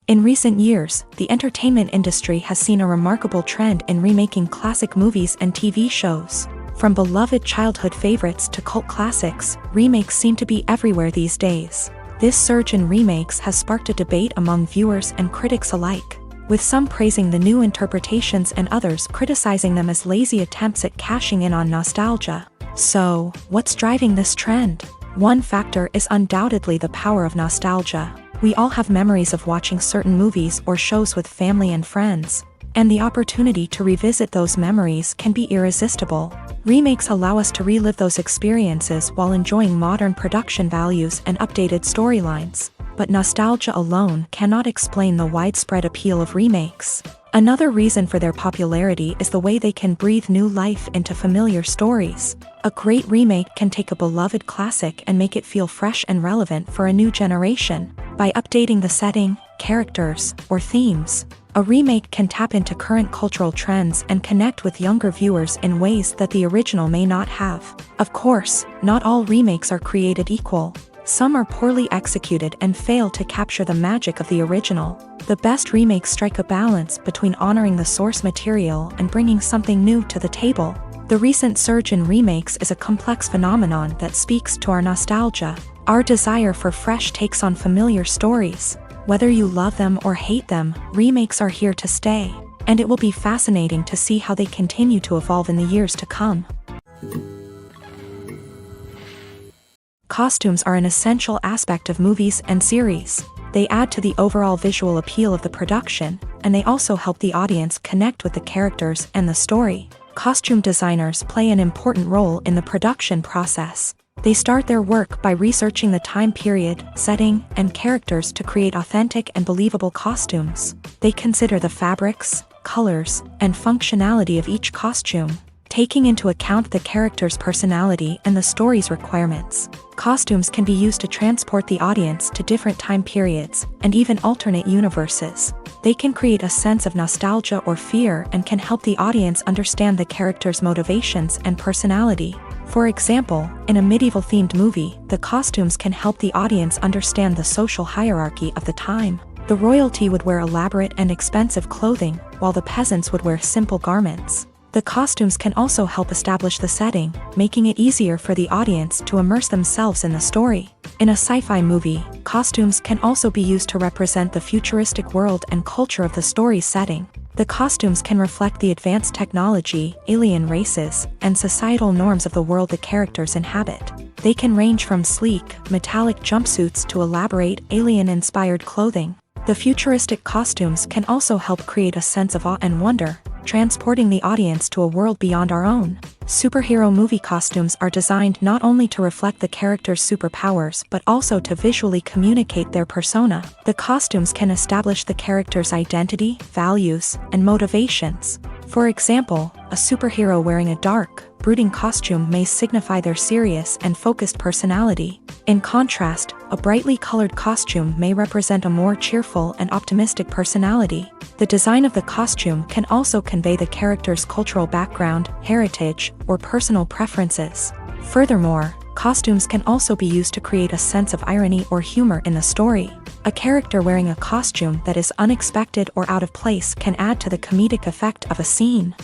In recent years, the entertainment industry has seen a remarkable trend in remaking classic movies and TV shows. From beloved childhood favorites to cult classics, remakes seem to be everywhere these days. This surge in remakes has sparked a debate among viewers and critics alike, with some praising the new interpretations and others criticizing them as lazy attempts at cashing in on nostalgia. So, what's driving this trend? One factor is undoubtedly the power of nostalgia. We all have memories of watching certain movies or shows with family and friends, and the opportunity to revisit those memories can be irresistible. Remakes allow us to relive those experiences while enjoying modern production values and updated storylines. But nostalgia alone cannot explain the widespread appeal of remakes. Another reason for their popularity is the way they can breathe new life into familiar stories. A great remake can take a beloved classic and make it feel fresh and relevant for a new generation. By updating the setting, characters, or themes, a remake can tap into current cultural trends and connect with younger viewers in ways that the original may not have. Of course, not all remakes are created equal. Some are poorly executed and fail to capture the magic of the original. The best remakes strike a balance between honoring the source material and bringing something new to the table. The recent surge in remakes is a complex phenomenon that speaks to our nostalgia, our desire for fresh takes on familiar stories. Whether you love them or hate them, remakes are here to stay, and it will be fascinating to see how they continue to evolve in the years to come. Costumes are an essential aspect of movies and series. They add to the overall visual appeal of the production, and they also help the audience connect with the characters and the story. Costume designers play an important role in the production process. They start their work by researching the time period, setting, and characters to create authentic and believable costumes. They consider the fabrics, colors, and functionality of each costume, taking into account the character's personality and the story's requirements. Costumes can be used to transport the audience to different time periods and even alternate universes. They can create a sense of nostalgia or fear and can help the audience understand the character's motivations and personality. For example, in a medieval-themed movie, the costumes can help the audience understand the social hierarchy of the time. The royalty would wear elaborate and expensive clothing, while the peasants would wear simple garments. The costumes can also help establish the setting, making it easier for the audience to immerse themselves in the story. In a sci-fi movie, costumes can also be used to represent the futuristic world and culture of the story's setting. The costumes can reflect the advanced technology, alien races, and societal norms of the world the characters inhabit. They can range from sleek, metallic jumpsuits to elaborate, alien-inspired clothing. The futuristic costumes can also help create a sense of awe and wonder, transporting the audience to a world beyond our own. Superhero movie costumes are designed not only to reflect the character's superpowers but also to visually communicate their persona. The costumes can establish the character's identity, values, and motivations. For example, a superhero wearing a dark, brooding costume may signify their serious and focused personality. In contrast, a brightly colored costume may represent a more cheerful and optimistic personality. The design of the costume can also convey the character's cultural background, heritage, or personal preferences. Furthermore, costumes can also be used to create a sense of irony or humor in the story. A character wearing a costume that is unexpected or out of place can add to the comedic effect of a scene.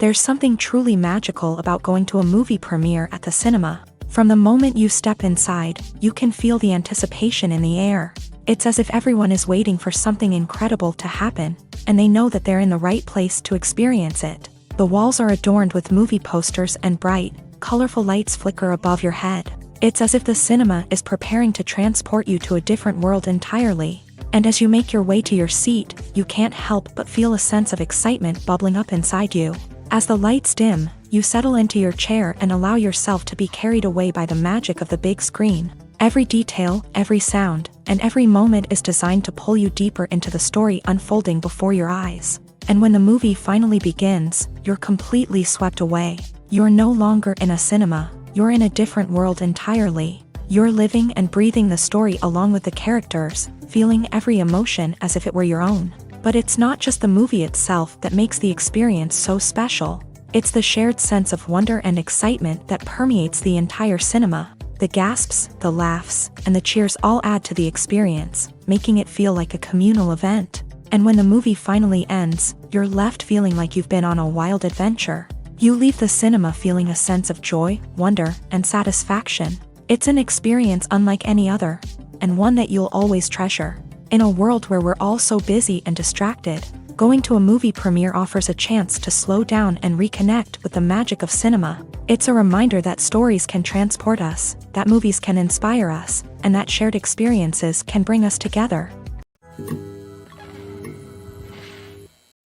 There's something truly magical about going to a movie premiere at the cinema. From the moment you step inside, you can feel the anticipation in the air. It's as if everyone is waiting for something incredible to happen, and they know that they're in the right place to experience it. The walls are adorned with movie posters and bright, colorful lights flicker above your head. It's as if the cinema is preparing to transport you to a different world entirely. And as you make your way to your seat, you can't help but feel a sense of excitement bubbling up inside you. As the lights dim, you settle into your chair and allow yourself to be carried away by the magic of the big screen. Every detail, every sound, and every moment is designed to pull you deeper into the story unfolding before your eyes. And when the movie finally begins, you're completely swept away. You're no longer in a cinema, you're in a different world entirely. You're living and breathing the story along with the characters, feeling every emotion as if it were your own. But it's not just the movie itself that makes the experience so special. It's the shared sense of wonder and excitement that permeates the entire cinema. The gasps, the laughs, and the cheers all add to the experience, making it feel like a communal event. And when the movie finally ends, you're left feeling like you've been on a wild adventure. You leave the cinema feeling a sense of joy, wonder, and satisfaction. It's an experience unlike any other, and one that you'll always treasure. In a world where we're all so busy and distracted, going to a movie premiere offers a chance to slow down and reconnect with the magic of cinema. It's a reminder that stories can transport us, that movies can inspire us, and that shared experiences can bring us together.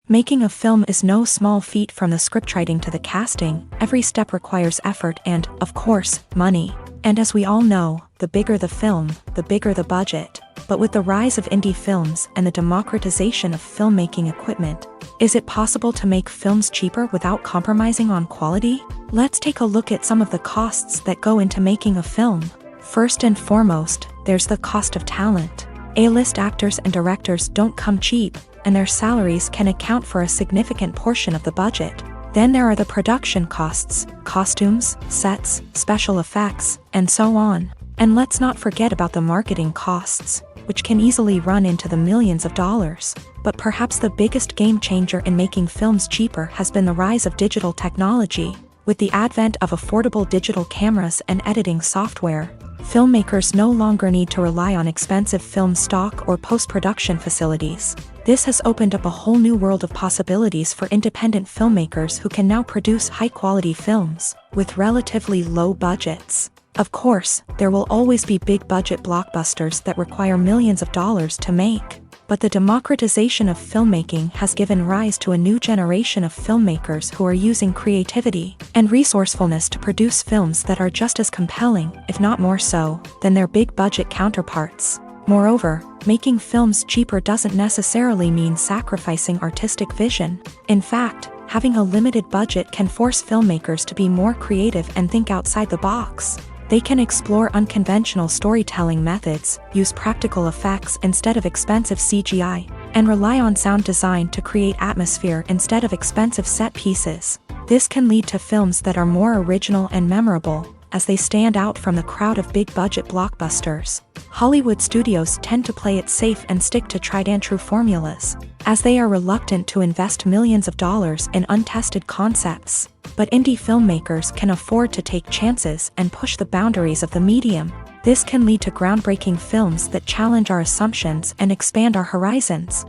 Making a film is no small feat. From the scriptwriting to the casting, every step requires effort and, of course, money. And as we all know, the bigger the film, the bigger the budget. But with the rise of indie films and the democratization of filmmaking equipment, is it possible to make films cheaper without compromising on quality? Let's take a look at some of the costs that go into making a film. First and foremost, there's the cost of talent. A-list actors and directors don't come cheap, and their salaries can account for a significant portion of the budget. Then there are the production costs, costumes, sets, special effects, and so on. And let's not forget about the marketing costs, which can easily run into the millions of dollars. But perhaps the biggest game changer in making films cheaper has been the rise of digital technology. With the advent of affordable digital cameras and editing software, filmmakers no longer need to rely on expensive film stock or post-production facilities. This has opened up a whole new world of possibilities for independent filmmakers who can now produce high-quality films with relatively low budgets. Of course, there will always be big-budget blockbusters that require millions of dollars to make. But the democratization of filmmaking has given rise to a new generation of filmmakers who are using creativity and resourcefulness to produce films that are just as compelling, if not more so, than their big-budget counterparts. Moreover, making films cheaper doesn't necessarily mean sacrificing artistic vision. In fact, having a limited budget can force filmmakers to be more creative and think outside the box. They can explore unconventional storytelling methods, use practical effects instead of expensive CGI, and rely on sound design to create atmosphere instead of expensive set pieces. This can lead to films that are more original and memorable, as they stand out from the crowd of big-budget blockbusters. Hollywood studios tend to play it safe and stick to tried-and-true formulas, as they are reluctant to invest millions of dollars in untested concepts. But indie filmmakers can afford to take chances and push the boundaries of the medium. This can lead to groundbreaking films that challenge our assumptions and expand our horizons.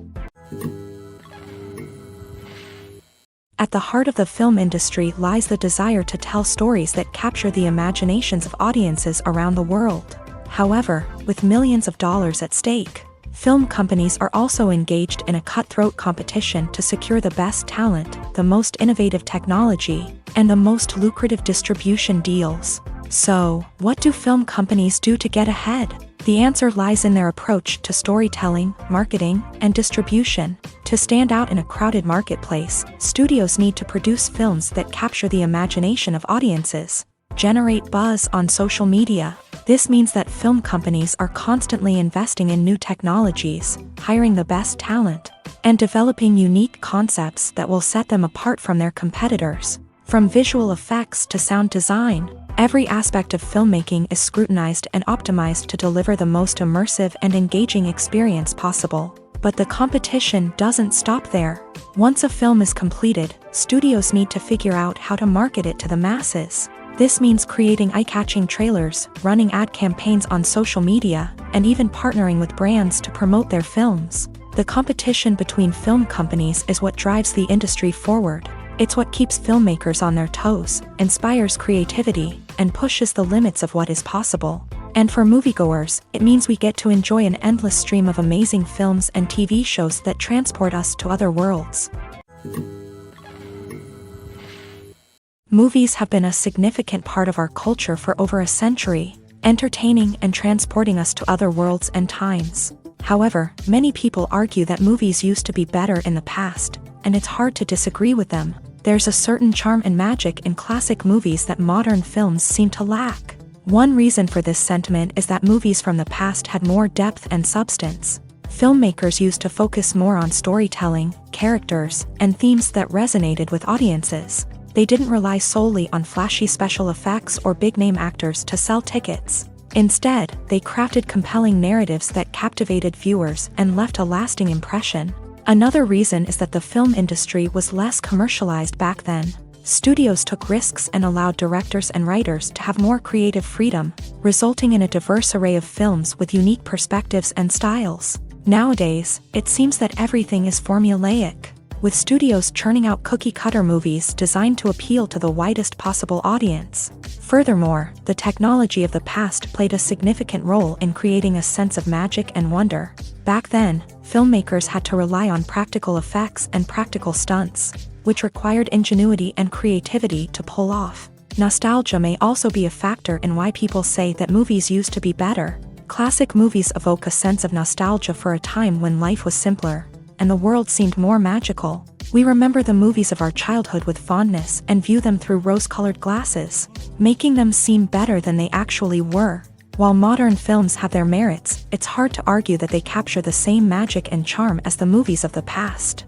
At the heart of the film industry lies the desire to tell stories that capture the imaginations of audiences around the world. However, with millions of dollars at stake, film companies are also engaged in a cutthroat competition to secure the best talent, the most innovative technology, and the most lucrative distribution deals. So, what do film companies do to get ahead? The answer lies in their approach to storytelling, marketing, and distribution. To stand out in a crowded marketplace, studios need to produce films that capture the imagination of audiences, generate buzz on social media. This means that film companies are constantly investing in new technologies, hiring the best talent, and developing unique concepts that will set them apart from their competitors. From visual effects to sound design, every aspect of filmmaking is scrutinized and optimized to deliver the most immersive and engaging experience possible. But the competition doesn't stop there. Once a film is completed, studios need to figure out how to market it to the masses. This means creating eye-catching trailers, running ad campaigns on social media, and even partnering with brands to promote their films. The competition between film companies is what drives the industry forward. It's what keeps filmmakers on their toes, inspires creativity, and pushes the limits of what is possible. And for moviegoers, it means we get to enjoy an endless stream of amazing films and TV shows that transport us to other worlds. Movies have been a significant part of our culture for over a century, entertaining and transporting us to other worlds and times. However, many people argue that movies used to be better in the past, and it's hard to disagree with them. There's a certain charm and magic in classic movies that modern films seem to lack. One reason for this sentiment is that movies from the past had more depth and substance. Filmmakers used to focus more on storytelling, characters, and themes that resonated with audiences. They didn't rely solely on flashy special effects or big-name actors to sell tickets. Instead, they crafted compelling narratives that captivated viewers and left a lasting impression. Another reason is that the film industry was less commercialized back then. Studios took risks and allowed directors and writers to have more creative freedom, resulting in a diverse array of films with unique perspectives and styles. Nowadays, it seems that everything is formulaic, with studios churning out cookie-cutter movies designed to appeal to the widest possible audience. Furthermore, the technology of the past played a significant role in creating a sense of magic and wonder. Back then, filmmakers had to rely on practical effects and practical stunts, which required ingenuity and creativity to pull off. Nostalgia may also be a factor in why people say that movies used to be better. Classic movies evoke a sense of nostalgia for a time when life was simpler, and the world seemed more magical. We remember the movies of our childhood with fondness and view them through rose-colored glasses, making them seem better than they actually were. While modern films have their merits, it's hard to argue that they capture the same magic and charm as the movies of the past.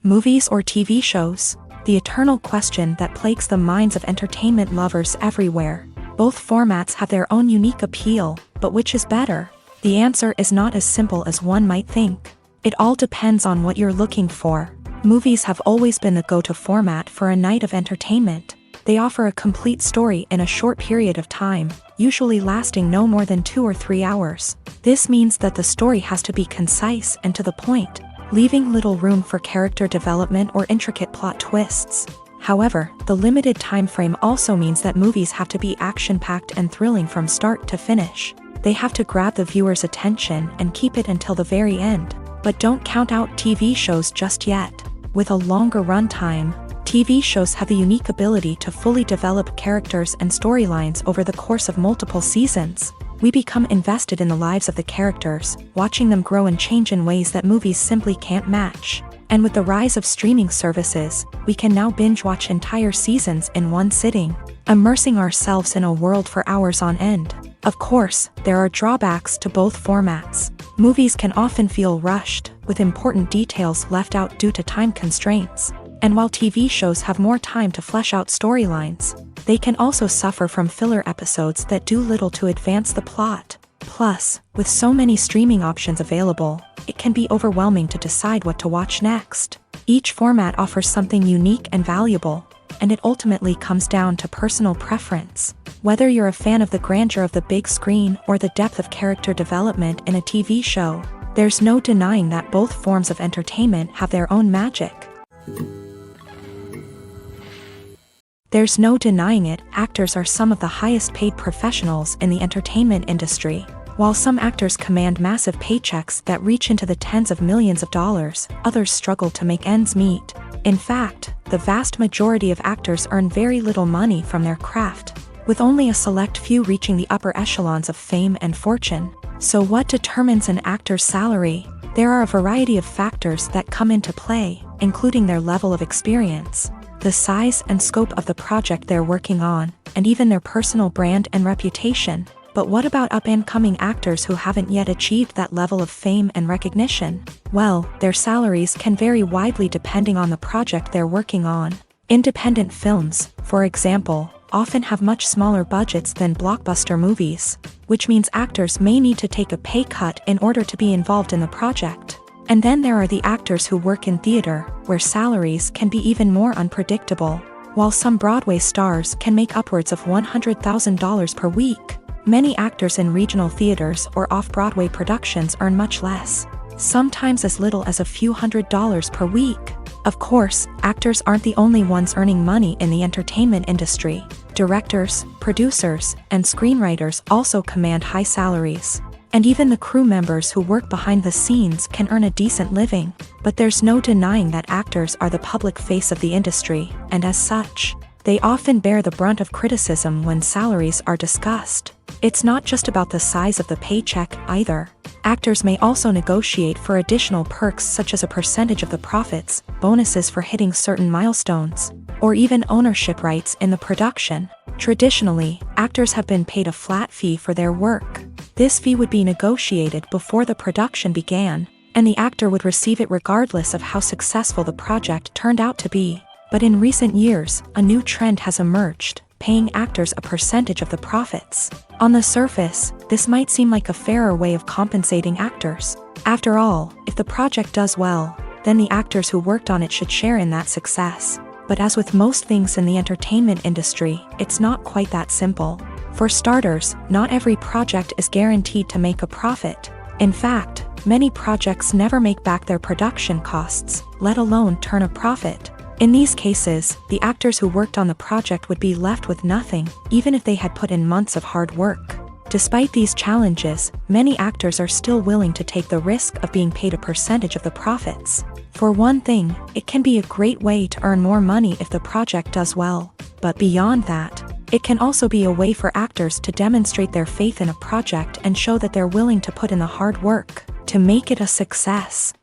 Movies or TV shows? The eternal question that plagues the minds of entertainment lovers everywhere. Both formats have their own unique appeal, but which is better? The answer is not as simple as one might think. It all depends on what you're looking for. Movies have always been the go-to format for a night of entertainment. They offer a complete story in a short period of time, usually lasting no more than 2 or 3 hours. This means that the story has to be concise and to the point, leaving little room for character development or intricate plot twists. However, the limited time frame also means that movies have to be action-packed and thrilling from start to finish. They have to grab the viewer's attention and keep it until the very end. But don't count out TV shows just yet. With a longer runtime, TV shows have the unique ability to fully develop characters and storylines over the course of multiple seasons. We become invested in the lives of the characters, watching them grow and change in ways that movies simply can't match. And with the rise of streaming services, we can now binge-watch entire seasons in one sitting, immersing ourselves in a world for hours on end. Of course, there are drawbacks to both formats. Movies can often feel rushed, with important details left out due to time constraints. And while TV shows have more time to flesh out storylines, they can also suffer from filler episodes that do little to advance the plot. Plus, with so many streaming options available, it can be overwhelming to decide what to watch next. Each format offers something unique and valuable, and it ultimately comes down to personal preference. Whether you're a fan of the grandeur of the big screen or the depth of character development in a TV show, there's no denying that both forms of entertainment have their own magic. There's no denying it, actors are some of the highest paid professionals in the entertainment industry. While some actors command massive paychecks that reach into the tens of millions of dollars, others struggle to make ends meet. In fact, the vast majority of actors earn very little money from their craft, with only a select few reaching the upper echelons of fame and fortune. So what determines an actor's salary? There are a variety of factors that come into play, including their level of experience, the size and scope of the project they're working on, and even their personal brand and reputation. But what about up-and-coming actors who haven't yet achieved that level of fame and recognition? Well, their salaries can vary widely depending on the project they're working on. Independent films, for example, often have much smaller budgets than blockbuster movies, which means actors may need to take a pay cut in order to be involved in the project. And then there are the actors who work in theater, where salaries can be even more unpredictable. While some Broadway stars can make upwards of $100,000 per week, many actors in regional theaters or off-Broadway productions earn much less, sometimes as little as a few $100s per week. Of course, actors aren't the only ones earning money in the entertainment industry. Directors, producers, and screenwriters also command high salaries. And even the crew members who work behind the scenes can earn a decent living. But there's no denying that actors are the public face of the industry, and as such, they often bear the brunt of criticism when salaries are discussed. It's not just about the size of the paycheck either. Actors may also negotiate for additional perks such as a percentage of the profits, bonuses for hitting certain milestones, or even ownership rights in the production. Traditionally, actors have been paid a flat fee for their work. This fee would be negotiated before the production began, and the actor would receive it regardless of how successful the project turned out to be. But in recent years, a new trend has emerged, paying actors a percentage of the profits. On the surface, this might seem like a fairer way of compensating actors. After all, if the project does well, then the actors who worked on it should share in that success. But as with most things in the entertainment industry, it's not quite that simple. For starters, not every project is guaranteed to make a profit. In fact, many projects never make back their production costs, let alone turn a profit. In these cases, the actors who worked on the project would be left with nothing, even if they had put in months of hard work. Despite these challenges, many actors are still willing to take the risk of being paid a percentage of the profits. For one thing, it can be a great way to earn more money if the project does well. But beyond that, it can also be a way for actors to demonstrate their faith in a project and show that they're willing to put in the hard work to make it a success.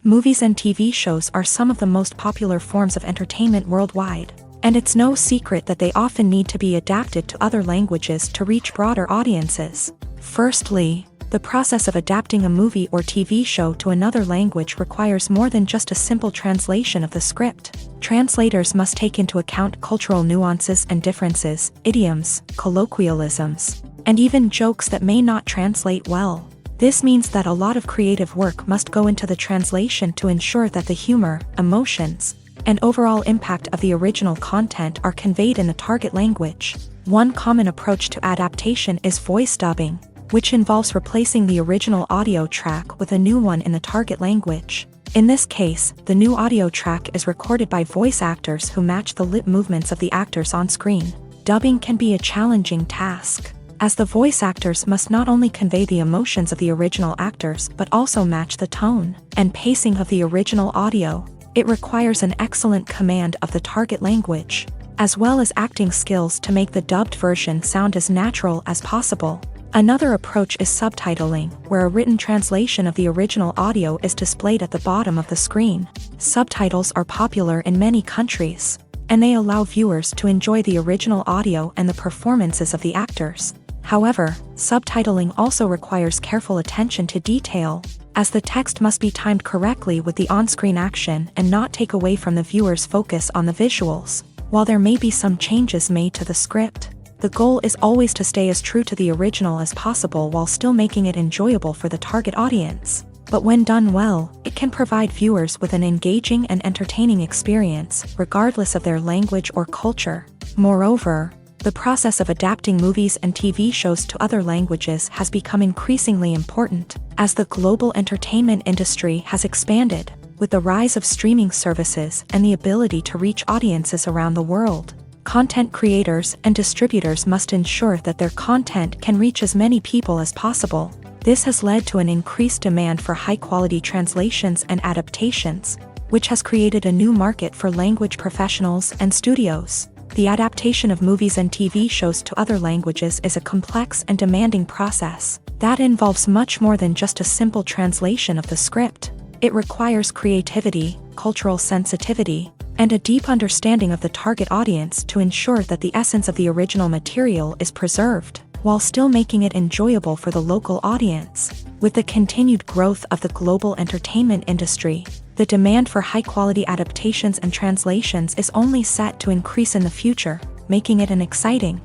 Movies and TV shows are some of the most popular forms of entertainment worldwide, and it's no secret that they often need to be adapted to other languages to reach broader audiences. Firstly, the process of adapting a movie or TV show to another language requires more than just a simple translation of the script. Translators must take into account cultural nuances and differences, idioms, colloquialisms, and even jokes that may not translate well. This means that a lot of creative work must go into the translation to ensure that the humor, emotions, and overall impact of the original content are conveyed in the target language. One common approach to adaptation is voice dubbing, which involves replacing the original audio track with a new one in the target language. In this case, the new audio track is recorded by voice actors who match the lip movements of the actors on screen. Dubbing can be a challenging task, as the voice actors must not only convey the emotions of the original actors but also match the tone and pacing of the original audio. It requires an excellent command of the target language, as well as acting skills to make the dubbed version sound as natural as possible. Another approach is subtitling, where a written translation of the original audio is displayed at the bottom of the screen. Subtitles are popular in many countries, and they allow viewers to enjoy the original audio and the performances of the actors. However, subtitling also requires careful attention to detail, as the text must be timed correctly with the on-screen action and not take away from the viewer's focus on the visuals. While there may be some changes made to the script, the goal is always to stay as true to the original as possible while still making it enjoyable for the target audience. But when done well, it can provide viewers with an engaging and entertaining experience, regardless of their language or culture. Moreover, the process of adapting movies and TV shows to other languages has become increasingly important, as the global entertainment industry has expanded, with the rise of streaming services and the ability to reach audiences around the world. Content creators and distributors must ensure that their content can reach as many people as possible. This has led to an increased demand for high-quality translations and adaptations, which has created a new market for language professionals and studios. The adaptation of movies and TV shows to other languages is a complex and demanding process that involves much more than just a simple translation of the script. It requires creativity, cultural sensitivity, and a deep understanding of the target audience to ensure that the essence of the original material is preserved, while still making it enjoyable for the local audience. With the continued growth of the global entertainment industry, The demand for high-quality adaptations and translations is only set to increase in the future, making it an exciting.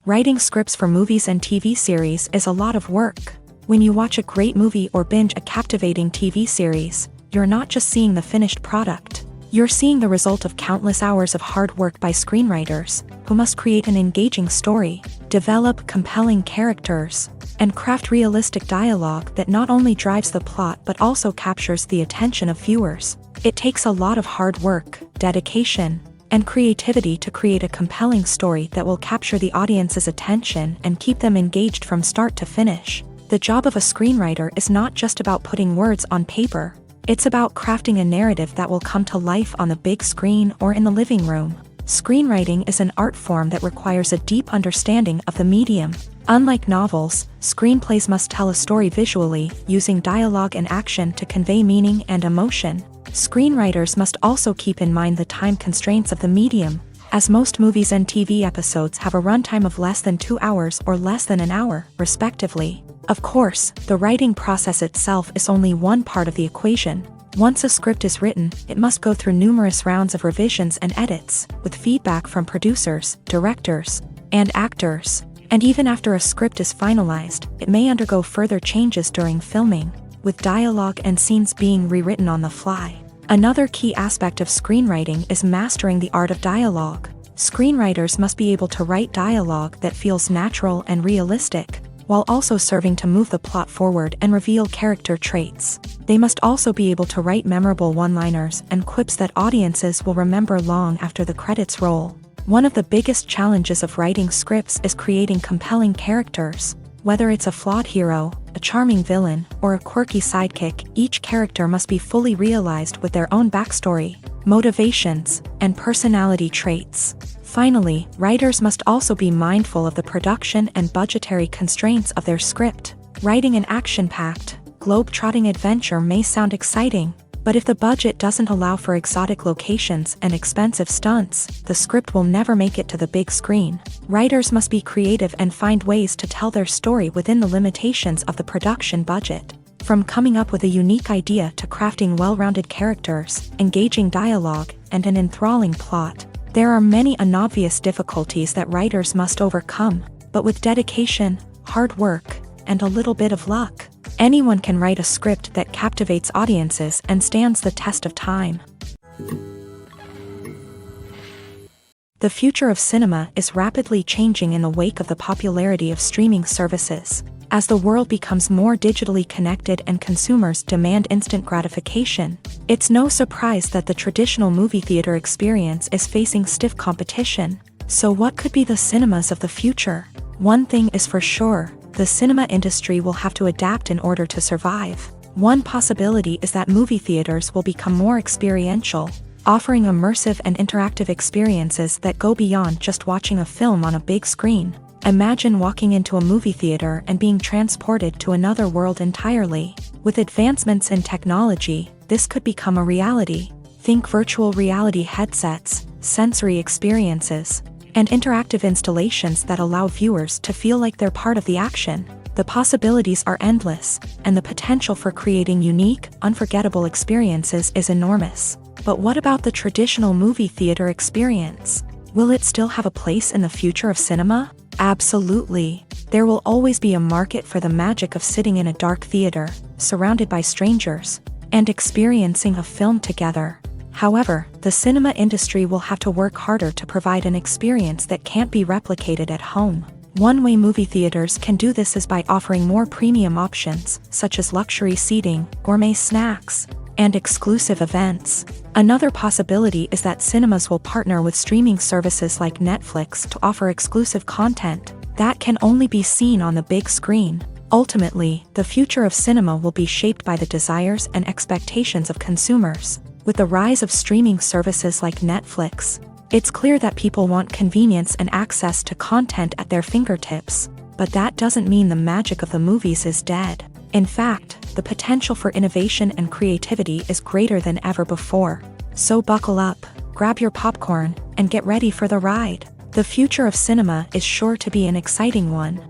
Writing scripts for movies and TV series is a lot of work. When you watch a great movie or binge a captivating TV series, you're not just seeing the finished product. You're seeing the result of countless hours of hard work by screenwriters, who must create an engaging story, develop compelling characters, and craft realistic dialogue that not only drives the plot but also captures the attention of viewers. It takes a lot of hard work, dedication, and creativity to create a compelling story that will capture the audience's attention and keep them engaged from start to finish. The job of a screenwriter is not just about putting words on paper. It's about crafting a narrative that will come to life on the big screen or in the living room. Screenwriting is an art form that requires a deep understanding of the medium. Unlike novels, screenplays must tell a story visually, using dialogue and action to convey meaning and emotion. Screenwriters must also keep in mind the time constraints of the medium, as most movies and TV episodes have a runtime of less than 2 hours or less than an hour, respectively. Of course, the writing process itself is only one part of the equation. Once a script is written, it must go through numerous rounds of revisions and edits, with feedback from producers, directors, and actors. And even after a script is finalized, it may undergo further changes during filming, with dialogue and scenes being rewritten on the fly. Another key aspect of screenwriting is mastering the art of dialogue. Screenwriters must be able to write dialogue that feels natural and realistic, while also serving to move the plot forward and reveal character traits. They must also be able to write memorable one-liners and quips that audiences will remember long after the credits roll. One of the biggest challenges of writing scripts is creating compelling characters. Whether it's a flawed hero, a charming villain, or a quirky sidekick, each character must be fully realized with their own backstory, motivations, and personality traits. Finally, writers must also be mindful of the production and budgetary constraints of their script. Writing an action-packed, globe-trotting adventure may sound exciting, but if the budget doesn't allow for exotic locations and expensive stunts, the script will never make it to the big screen. Writers must be creative and find ways to tell their story within the limitations of the production budget. From coming up with a unique idea to crafting well-rounded characters, engaging dialogue, and an enthralling plot, there are many unobvious difficulties that writers must overcome, but with dedication, hard work, and a little bit of luck, anyone can write a script that captivates audiences and stands the test of time. The future of cinema is rapidly changing in the wake of the popularity of streaming services. As the world becomes more digitally connected and consumers demand instant gratification, it's no surprise that the traditional movie theater experience is facing stiff competition. So what could be the cinemas of the future? One thing is for sure, the cinema industry will have to adapt in order to survive. One possibility is that movie theaters will become more experiential, offering immersive and interactive experiences that go beyond just watching a film on a big screen. Imagine walking into a movie theater and being transported to another world entirely. With advancements in technology, this could become a reality. Think virtual reality headsets, sensory experiences, and interactive installations that allow viewers to feel like they're part of the action. The possibilities are endless, and the potential for creating unique, unforgettable experiences is enormous. But what about the traditional movie theater experience? Will it still have a place in the future of cinema? Absolutely. There will always be a market for the magic of sitting in a dark theater, surrounded by strangers, and experiencing a film together. However, the cinema industry will have to work harder to provide an experience that can't be replicated at home. One way movie theaters can do this is by offering more premium options, such as luxury seating, gourmet snacks, and exclusive events. Another possibility is that cinemas will partner with streaming services like Netflix to offer exclusive content that can only be seen on the big screen. Ultimately, the future of cinema will be shaped by the desires and expectations of consumers. With the rise of streaming services like Netflix, it's clear that people want convenience and access to content at their fingertips. But that doesn't mean the magic of the movies is dead. In fact, the potential for innovation and creativity is greater than ever before. So buckle up, grab your popcorn, and get ready for the ride. The future of cinema is sure to be an exciting one.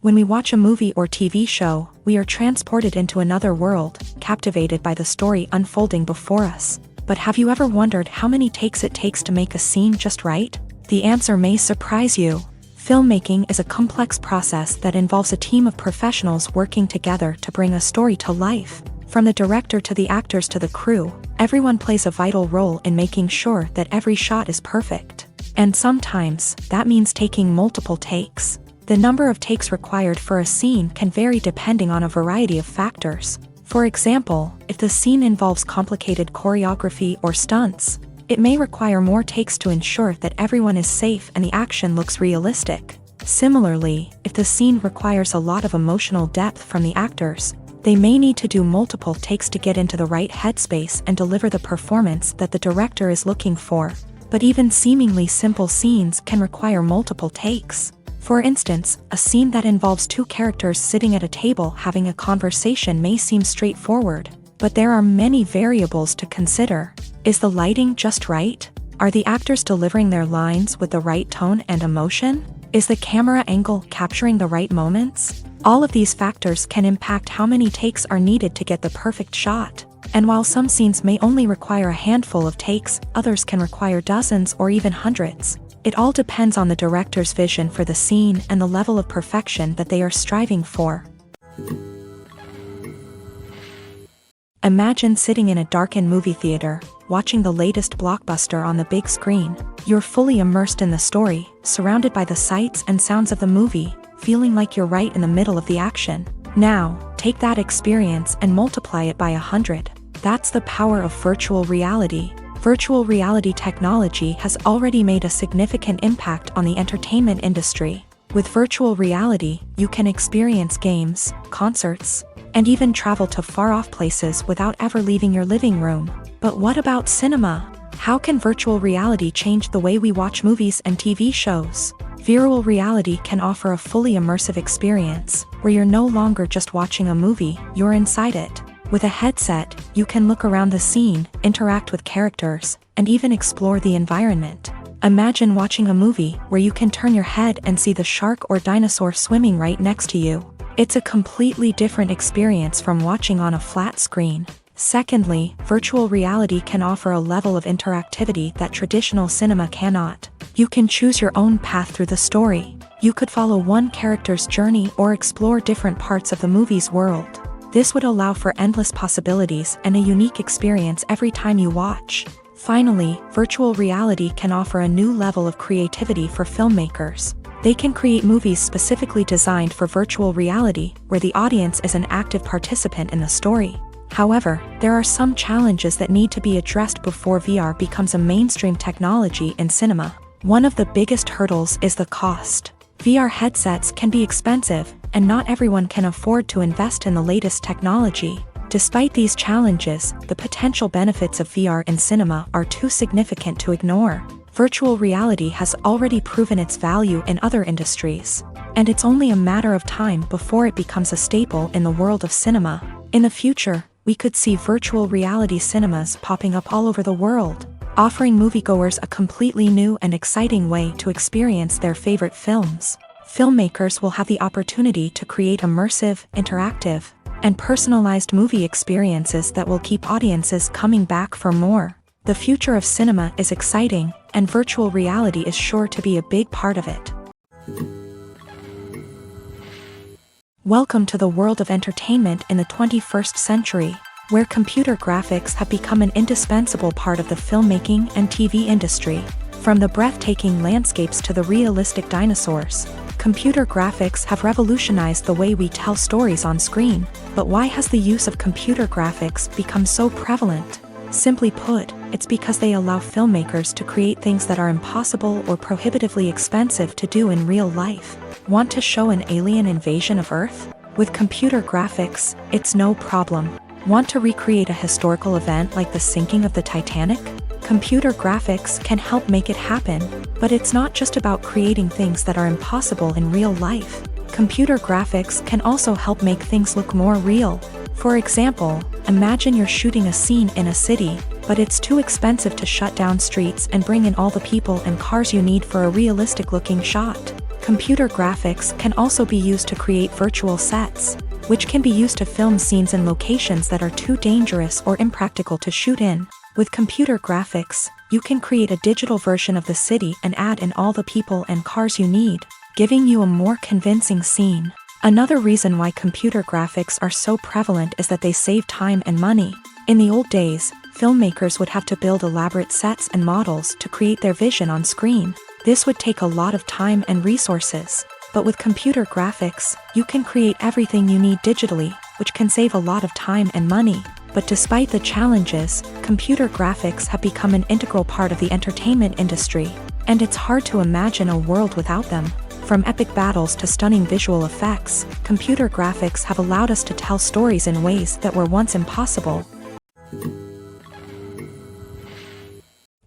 When we watch a movie or TV show, we are transported into another world, captivated by the story unfolding before us. But have you ever wondered how many takes it takes to make a scene just right? The answer may surprise you. Filmmaking is a complex process that involves a team of professionals working together to bring a story to life. From the director to the actors to the crew, everyone plays a vital role in making sure that every shot is perfect. And sometimes, that means taking multiple takes. The number of takes required for a scene can vary depending on a variety of factors. For example, if the scene involves complicated choreography or stunts, it may require more takes to ensure that everyone is safe and the action looks realistic. Similarly, if the scene requires a lot of emotional depth from the actors, they may need to do multiple takes to get into the right headspace and deliver the performance that the director is looking for. But even seemingly simple scenes can require multiple takes. For instance, a scene that involves two characters sitting at a table having a conversation may seem straightforward, but there are many variables to consider. Is the lighting just right? Are the actors delivering their lines with the right tone and emotion? Is the camera angle capturing the right moments? All of these factors can impact how many takes are needed to get the perfect shot. And while some scenes may only require a handful of takes, others can require dozens or even hundreds. It all depends on the director's vision for the scene and the level of perfection that they are striving for. Imagine sitting in a darkened movie theater, watching the latest blockbuster on the big screen. You're fully immersed in the story, surrounded by the sights and sounds of the movie, feeling like you're right in the middle of the action. Now, take that experience and multiply it by 100. That's the power of virtual reality. Virtual reality technology has already made a significant impact on the entertainment industry. With virtual reality, you can experience games, concerts, and even travel to far-off places without ever leaving your living room. But what about cinema? How can virtual reality change the way we watch movies and TV shows? Virtual reality can offer a fully immersive experience, where you're no longer just watching a movie, you're inside it. With a headset, you can look around the scene, interact with characters, and even explore the environment. Imagine watching a movie where you can turn your head and see the shark or dinosaur swimming right next to you. It's a completely different experience from watching on a flat screen. Secondly, virtual reality can offer a level of interactivity that traditional cinema cannot. You can choose your own path through the story. You could follow one character's journey or explore different parts of the movie's world. This would allow for endless possibilities and a unique experience every time you watch. Finally, virtual reality can offer a new level of creativity for filmmakers. They can create movies specifically designed for virtual reality, where the audience is an active participant in the story. However, there are some challenges that need to be addressed before VR becomes a mainstream technology in cinema. One of the biggest hurdles is the cost. VR headsets can be expensive, and not everyone can afford to invest in the latest technology. Despite these challenges, the potential benefits of VR in cinema are too significant to ignore. Virtual reality has already proven its value in other industries, and it's only a matter of time before it becomes a staple in the world of cinema. In the future, we could see virtual reality cinemas popping up all over the world, offering moviegoers a completely new and exciting way to experience their favorite films. Filmmakers will have the opportunity to create immersive, interactive, and personalized movie experiences that will keep audiences coming back for more. The future of cinema is exciting, and virtual reality is sure to be a big part of it. Welcome to the world of entertainment in the 21st century, where computer graphics have become an indispensable part of the filmmaking and TV industry. From the breathtaking landscapes to the realistic dinosaurs, computer graphics have revolutionized the way we tell stories on screen. But why has the use of computer graphics become so prevalent? Simply put, it's because they allow filmmakers to create things that are impossible or prohibitively expensive to do in real life. Want to show an alien invasion of Earth? With computer graphics, it's no problem. Want to recreate a historical event like the sinking of the Titanic? Computer graphics can help make it happen, but it's not just about creating things that are impossible in real life. Computer graphics can also help make things look more real. For example, imagine you're shooting a scene in a city, but it's too expensive to shut down streets and bring in all the people and cars you need for a realistic-looking shot. Computer graphics can also be used to create virtual sets, which can be used to film scenes in locations that are too dangerous or impractical to shoot in. With computer graphics, you can create a digital version of the city and add in all the people and cars you need, giving you a more convincing scene. Another reason why computer graphics are so prevalent is that they save time and money. In the old days, filmmakers would have to build elaborate sets and models to create their vision on screen. This would take a lot of time and resources. But with computer graphics, you can create everything you need digitally, which can save a lot of time and money. But despite the challenges, computer graphics have become an integral part of the entertainment industry, and it's hard to imagine a world without them. From epic battles to stunning visual effects, computer graphics have allowed us to tell stories in ways that were once impossible.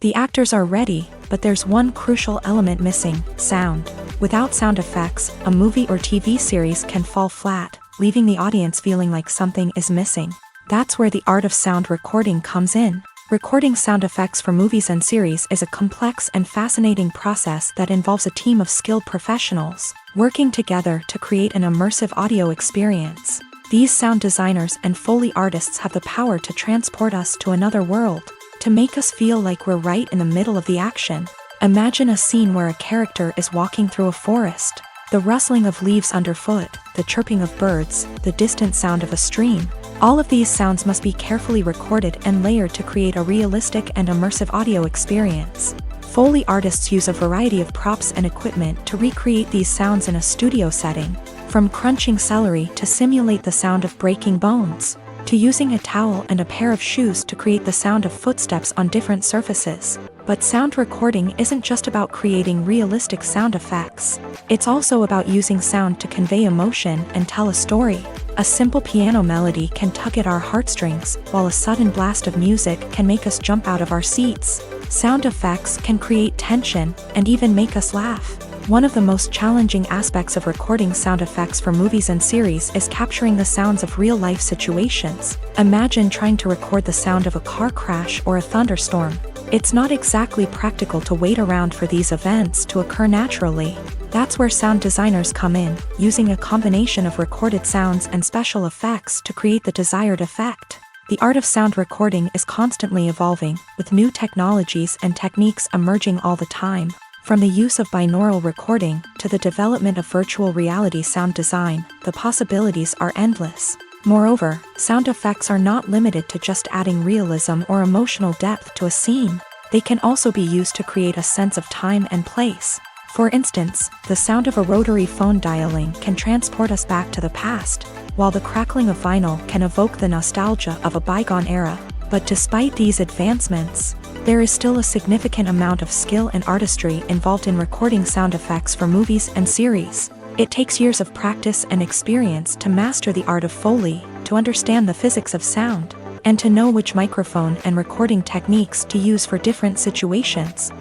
The actors are ready, but there's one crucial element missing: sound. Without sound effects, a movie or TV series can fall flat, leaving the audience feeling like something is missing. That's where the art of sound recording comes in. Recording sound effects for movies and series is a complex and fascinating process that involves a team of skilled professionals working together to create an immersive audio experience. These sound designers and Foley artists have the power to transport us to another world, to make us feel like we're right in the middle of the action. Imagine a scene where a character is walking through a forest. The rustling of leaves underfoot, the chirping of birds, the distant sound of a stream. All of these sounds must be carefully recorded and layered to create a realistic and immersive audio experience. Foley artists use a variety of props and equipment to recreate these sounds in a studio setting, from crunching celery to simulate the sound of breaking bones, to using a towel and a pair of shoes to create the sound of footsteps on different surfaces. But sound recording isn't just about creating realistic sound effects. It's also about using sound to convey emotion and tell a story. A simple piano melody can tug at our heartstrings, while a sudden blast of music can make us jump out of our seats. Sound effects can create tension and even make us laugh. One of the most challenging aspects of recording sound effects for movies and series is capturing the sounds of real-life situations. Imagine trying to record the sound of a car crash or a thunderstorm. It's not exactly practical to wait around for these events to occur naturally. That's where sound designers come in, using a combination of recorded sounds and special effects to create the desired effect. The art of sound recording is constantly evolving, with new technologies and techniques emerging all the time. From the use of binaural recording to the development of virtual reality sound design, the possibilities are endless. Moreover, sound effects are not limited to just adding realism or emotional depth to a scene. They can also be used to create a sense of time and place. For instance, the sound of a rotary phone dialing can transport us back to the past, while the crackling of vinyl can evoke the nostalgia of a bygone era. But despite these advancements, there is still a significant amount of skill and artistry involved in recording sound effects for movies and series. It takes years of practice and experience to master the art of Foley, to understand the physics of sound, and to know which microphone and recording techniques to use for different situations.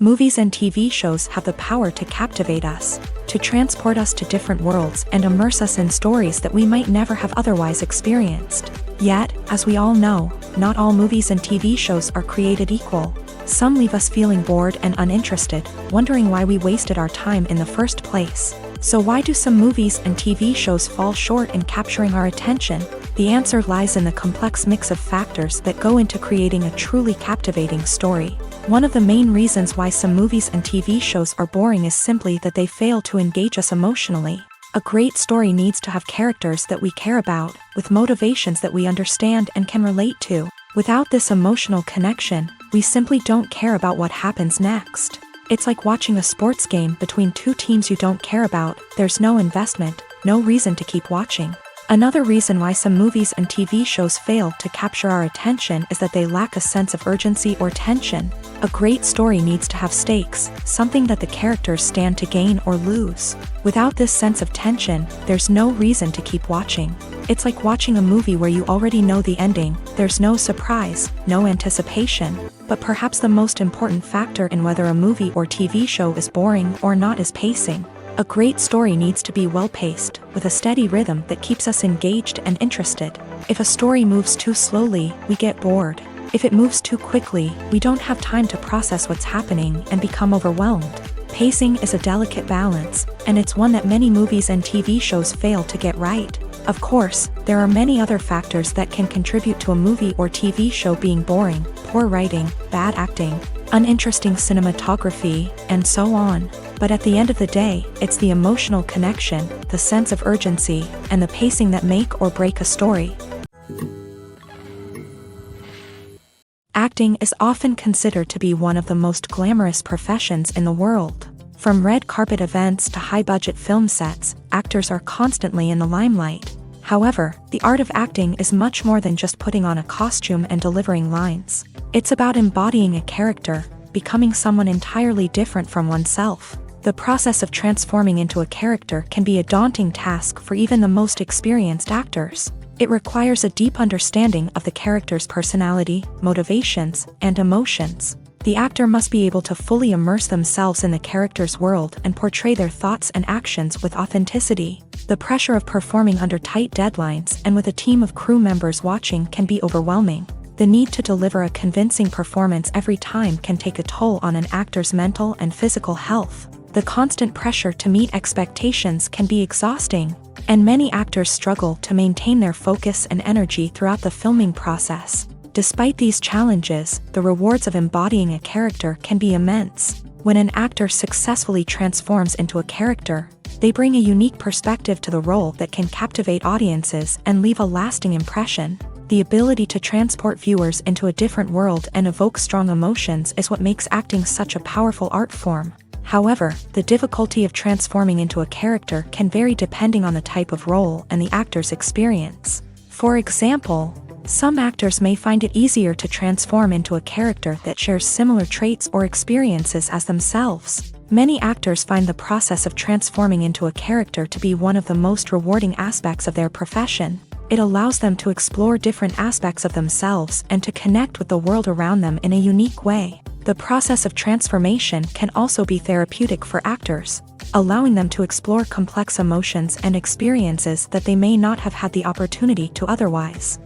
Movies and TV shows have the power to captivate us, to transport us to different worlds and immerse us in stories that we might never have otherwise experienced. Yet, as we all know, not all movies and TV shows are created equal. Some leave us feeling bored and uninterested, wondering why we wasted our time in the first place. So why do some movies and TV shows fall short in capturing our attention? The answer lies in the complex mix of factors that go into creating a truly captivating story. One of the main reasons why some movies and TV shows are boring is simply that they fail to engage us emotionally. A great story needs to have characters that we care about, with motivations that we understand and can relate to. Without this emotional connection, we simply don't care about what happens next. It's like watching a sports game between two teams you don't care about. There's no investment, no reason to keep watching. Another reason why some movies and TV shows fail to capture our attention is that they lack a sense of urgency or tension. A great story needs to have stakes, something that the characters stand to gain or lose. Without this sense of tension, there's no reason to keep watching. It's like watching a movie where you already know the ending. There's no surprise, no anticipation. But perhaps the most important factor in whether a movie or TV show is boring or not is pacing. A great story needs to be well-paced, with a steady rhythm that keeps us engaged and interested. If a story moves too slowly, we get bored. If it moves too quickly, we don't have time to process what's happening and become overwhelmed. Pacing is a delicate balance, and it's one that many movies and TV shows fail to get right. Of course, there are many other factors that can contribute to a movie or TV show being boring: poor writing, bad acting, uninteresting cinematography, and so on. But at the end of the day, it's the emotional connection, the sense of urgency, and the pacing that make or break a story. Acting is often considered to be one of the most glamorous professions in the world. From red carpet events to high-budget film sets, actors are constantly in the limelight. However, the art of acting is much more than just putting on a costume and delivering lines. It's about embodying a character, becoming someone entirely different from oneself. The process of transforming into a character can be a daunting task for even the most experienced actors. It requires a deep understanding of the character's personality, motivations, and emotions. The actor must be able to fully immerse themselves in the character's world and portray their thoughts and actions with authenticity. The pressure of performing under tight deadlines and with a team of crew members watching can be overwhelming. The need to deliver a convincing performance every time can take a toll on an actor's mental and physical health. The constant pressure to meet expectations can be exhausting, and many actors struggle to maintain their focus and energy throughout the filming process. Despite these challenges, the rewards of embodying a character can be immense. When an actor successfully transforms into a character, they bring a unique perspective to the role that can captivate audiences and leave a lasting impression. The ability to transport viewers into a different world and evoke strong emotions is what makes acting such a powerful art form. However, the difficulty of transforming into a character can vary depending on the type of role and the actor's experience. For example, some actors may find it easier to transform into a character that shares similar traits or experiences as themselves. Many actors find the process of transforming into a character to be one of the most rewarding aspects of their profession. It allows them to explore different aspects of themselves and to connect with the world around them in a unique way. The process of transformation can also be therapeutic for actors, allowing them to explore complex emotions and experiences that they may not have had the opportunity to otherwise.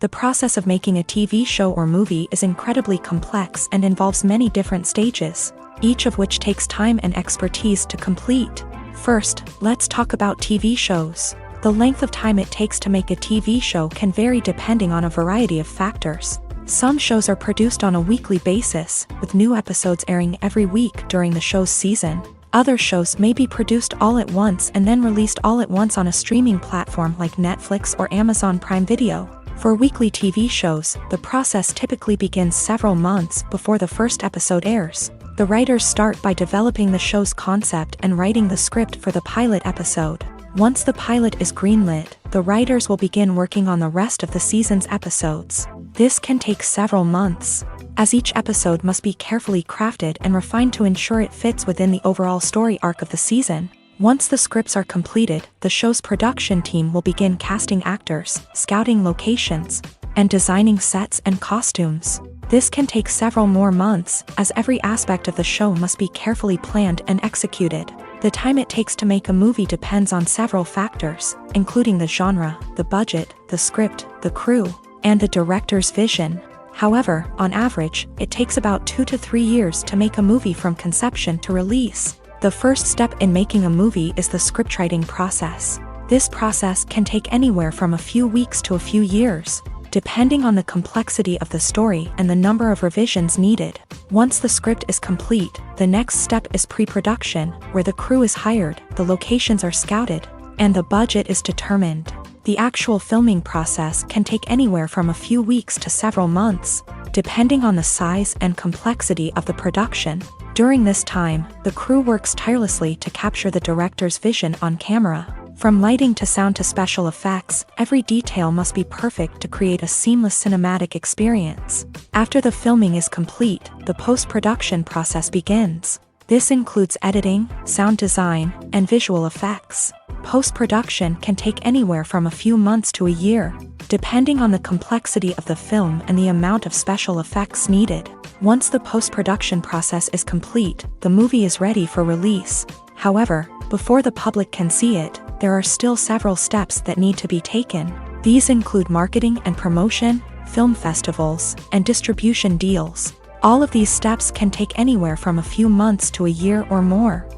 The process of making a TV show or movie is incredibly complex and involves many different stages, each of which takes time and expertise to complete. First, let's talk about TV shows. The length of time it takes to make a TV show can vary depending on a variety of factors. Some shows are produced on a weekly basis, with new episodes airing every week during the show's season. Other shows may be produced all at once and then released all at once on a streaming platform like Netflix or Amazon Prime Video. For weekly TV shows, the process typically begins several months before the first episode airs. The writers start by developing the show's concept and writing the script for the pilot episode. Once the pilot is greenlit, the writers will begin working on the rest of the season's episodes. This can take several months, as each episode must be carefully crafted and refined to ensure it fits within the overall story arc of the season. Once the scripts are completed, the show's production team will begin casting actors, scouting locations, and designing sets and costumes. This can take several more months, as every aspect of the show must be carefully planned and executed. The time it takes to make a movie depends on several factors, including the genre, the budget, the script, the crew, and the director's vision. However, on average, it takes about 2 to 3 years to make a movie from conception to release. The first step in making a movie is the scriptwriting process. This process can take anywhere from a few weeks to a few years, depending on the complexity of the story and the number of revisions needed. Once the script is complete, the next step is pre-production, where the crew is hired, the locations are scouted, and the budget is determined. The actual filming process can take anywhere from a few weeks to several months, depending on the size and complexity of the production. During this time, the crew works tirelessly to capture the director's vision on camera. From lighting to sound to special effects, every detail must be perfect to create a seamless cinematic experience. After the filming is complete, the post-production process begins. This includes editing, sound design, and visual effects. Post-production can take anywhere from a few months to a year, depending on the complexity of the film and the amount of special effects needed. Once the post-production process is complete, the movie is ready for release. However, before the public can see it, there are still several steps that need to be taken. These include marketing and promotion, film festivals, and distribution deals. All of these steps can take anywhere from a few months to a year or more.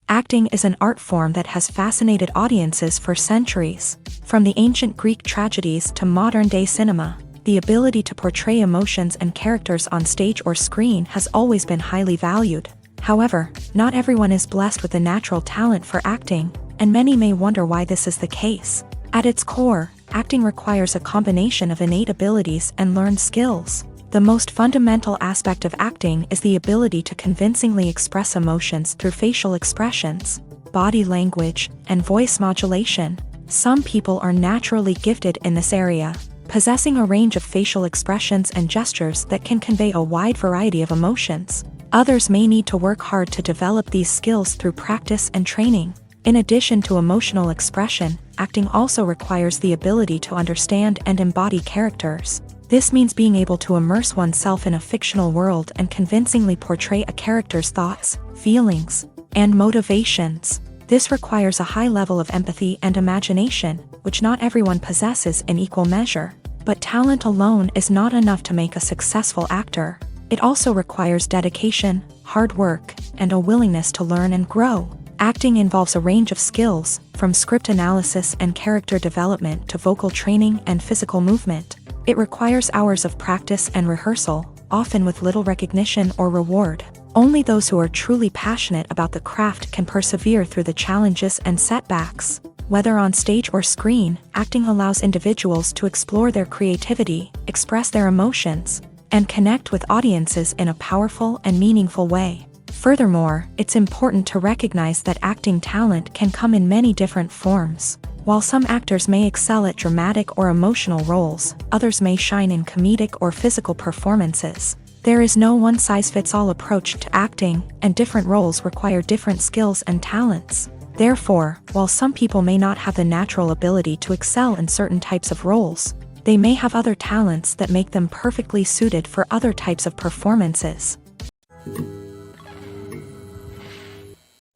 Acting is an art form that has fascinated audiences for centuries. From the ancient Greek tragedies to modern-day cinema, the ability to portray emotions and characters on stage or screen has always been highly valued. However, not everyone is blessed with a natural talent for acting, and many may wonder why this is the case. At its core, acting requires a combination of innate abilities and learned skills. The most fundamental aspect of acting is the ability to convincingly express emotions through facial expressions, body language, and voice modulation. Some people are naturally gifted in this area, possessing a range of facial expressions and gestures that can convey a wide variety of emotions. Others may need to work hard to develop these skills through practice and training. In addition to emotional expression, acting also requires the ability to understand and embody characters. This means being able to immerse oneself in a fictional world and convincingly portray a character's thoughts, feelings, and motivations. This requires a high level of empathy and imagination, which not everyone possesses in equal measure. But talent alone is not enough to make a successful actor. It also requires dedication, hard work, and a willingness to learn and grow. Acting involves a range of skills, from script analysis and character development to vocal training and physical movement. It requires hours of practice and rehearsal, often with little recognition or reward. Only those who are truly passionate about the craft can persevere through the challenges and setbacks. Whether on stage or screen, acting allows individuals to explore their creativity, express their emotions, and connect with audiences in a powerful and meaningful way. Furthermore, it's important to recognize that acting talent can come in many different forms. While some actors may excel at dramatic or emotional roles, others may shine in comedic or physical performances. There is no one-size-fits-all approach to acting, and different roles require different skills and talents. Therefore, while some people may not have the natural ability to excel in certain types of roles, they may have other talents that make them perfectly suited for other types of performances.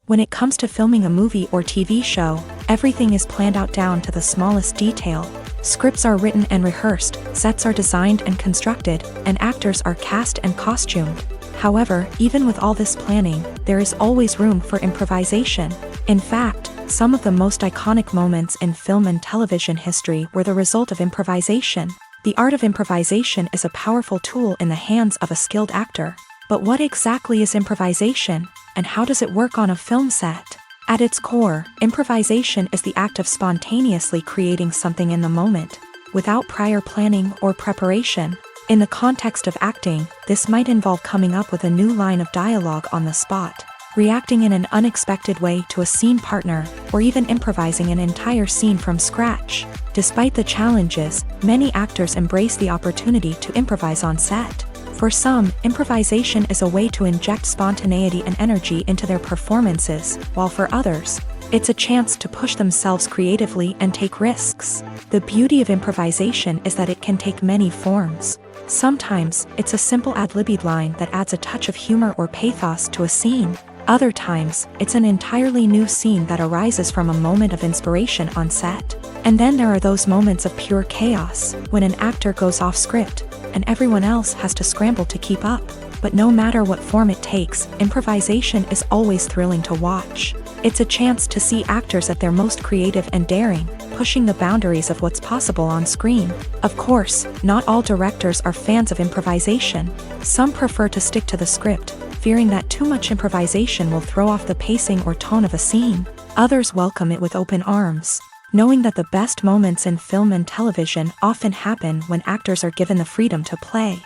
When it comes to filming a movie or TV show, everything is planned out down to the smallest detail. Scripts are written and rehearsed, sets are designed and constructed, and actors are cast and costumed. However, even with all this planning, there is always room for improvisation. In fact, some of the most iconic moments in film and television history were the result of improvisation. The art of improvisation is a powerful tool in the hands of a skilled actor. But what exactly is improvisation, and how does it work on a film set? At its core, improvisation is the act of spontaneously creating something in the moment, without prior planning or preparation. In the context of acting, this might involve coming up with a new line of dialogue on the spot, reacting in an unexpected way to a scene partner, or even improvising an entire scene from scratch. Despite the challenges, many actors embrace the opportunity to improvise on set. For some, improvisation is a way to inject spontaneity and energy into their performances, while for others, it's a chance to push themselves creatively and take risks. The beauty of improvisation is that it can take many forms. Sometimes, it's a simple ad-libbed line that adds a touch of humor or pathos to a scene. Other times, it's an entirely new scene that arises from a moment of inspiration on set. And then there are those moments of pure chaos, when an actor goes off script, and everyone else has to scramble to keep up. But no matter what form it takes, improvisation is always thrilling to watch. It's a chance to see actors at their most creative and daring, pushing the boundaries of what's possible on screen. Of course, not all directors are fans of improvisation. Some prefer to stick to the script, fearing that too much improvisation will throw off the pacing or tone of a scene. Others welcome it with open arms, knowing that the best moments in film and television often happen when actors are given the freedom to play.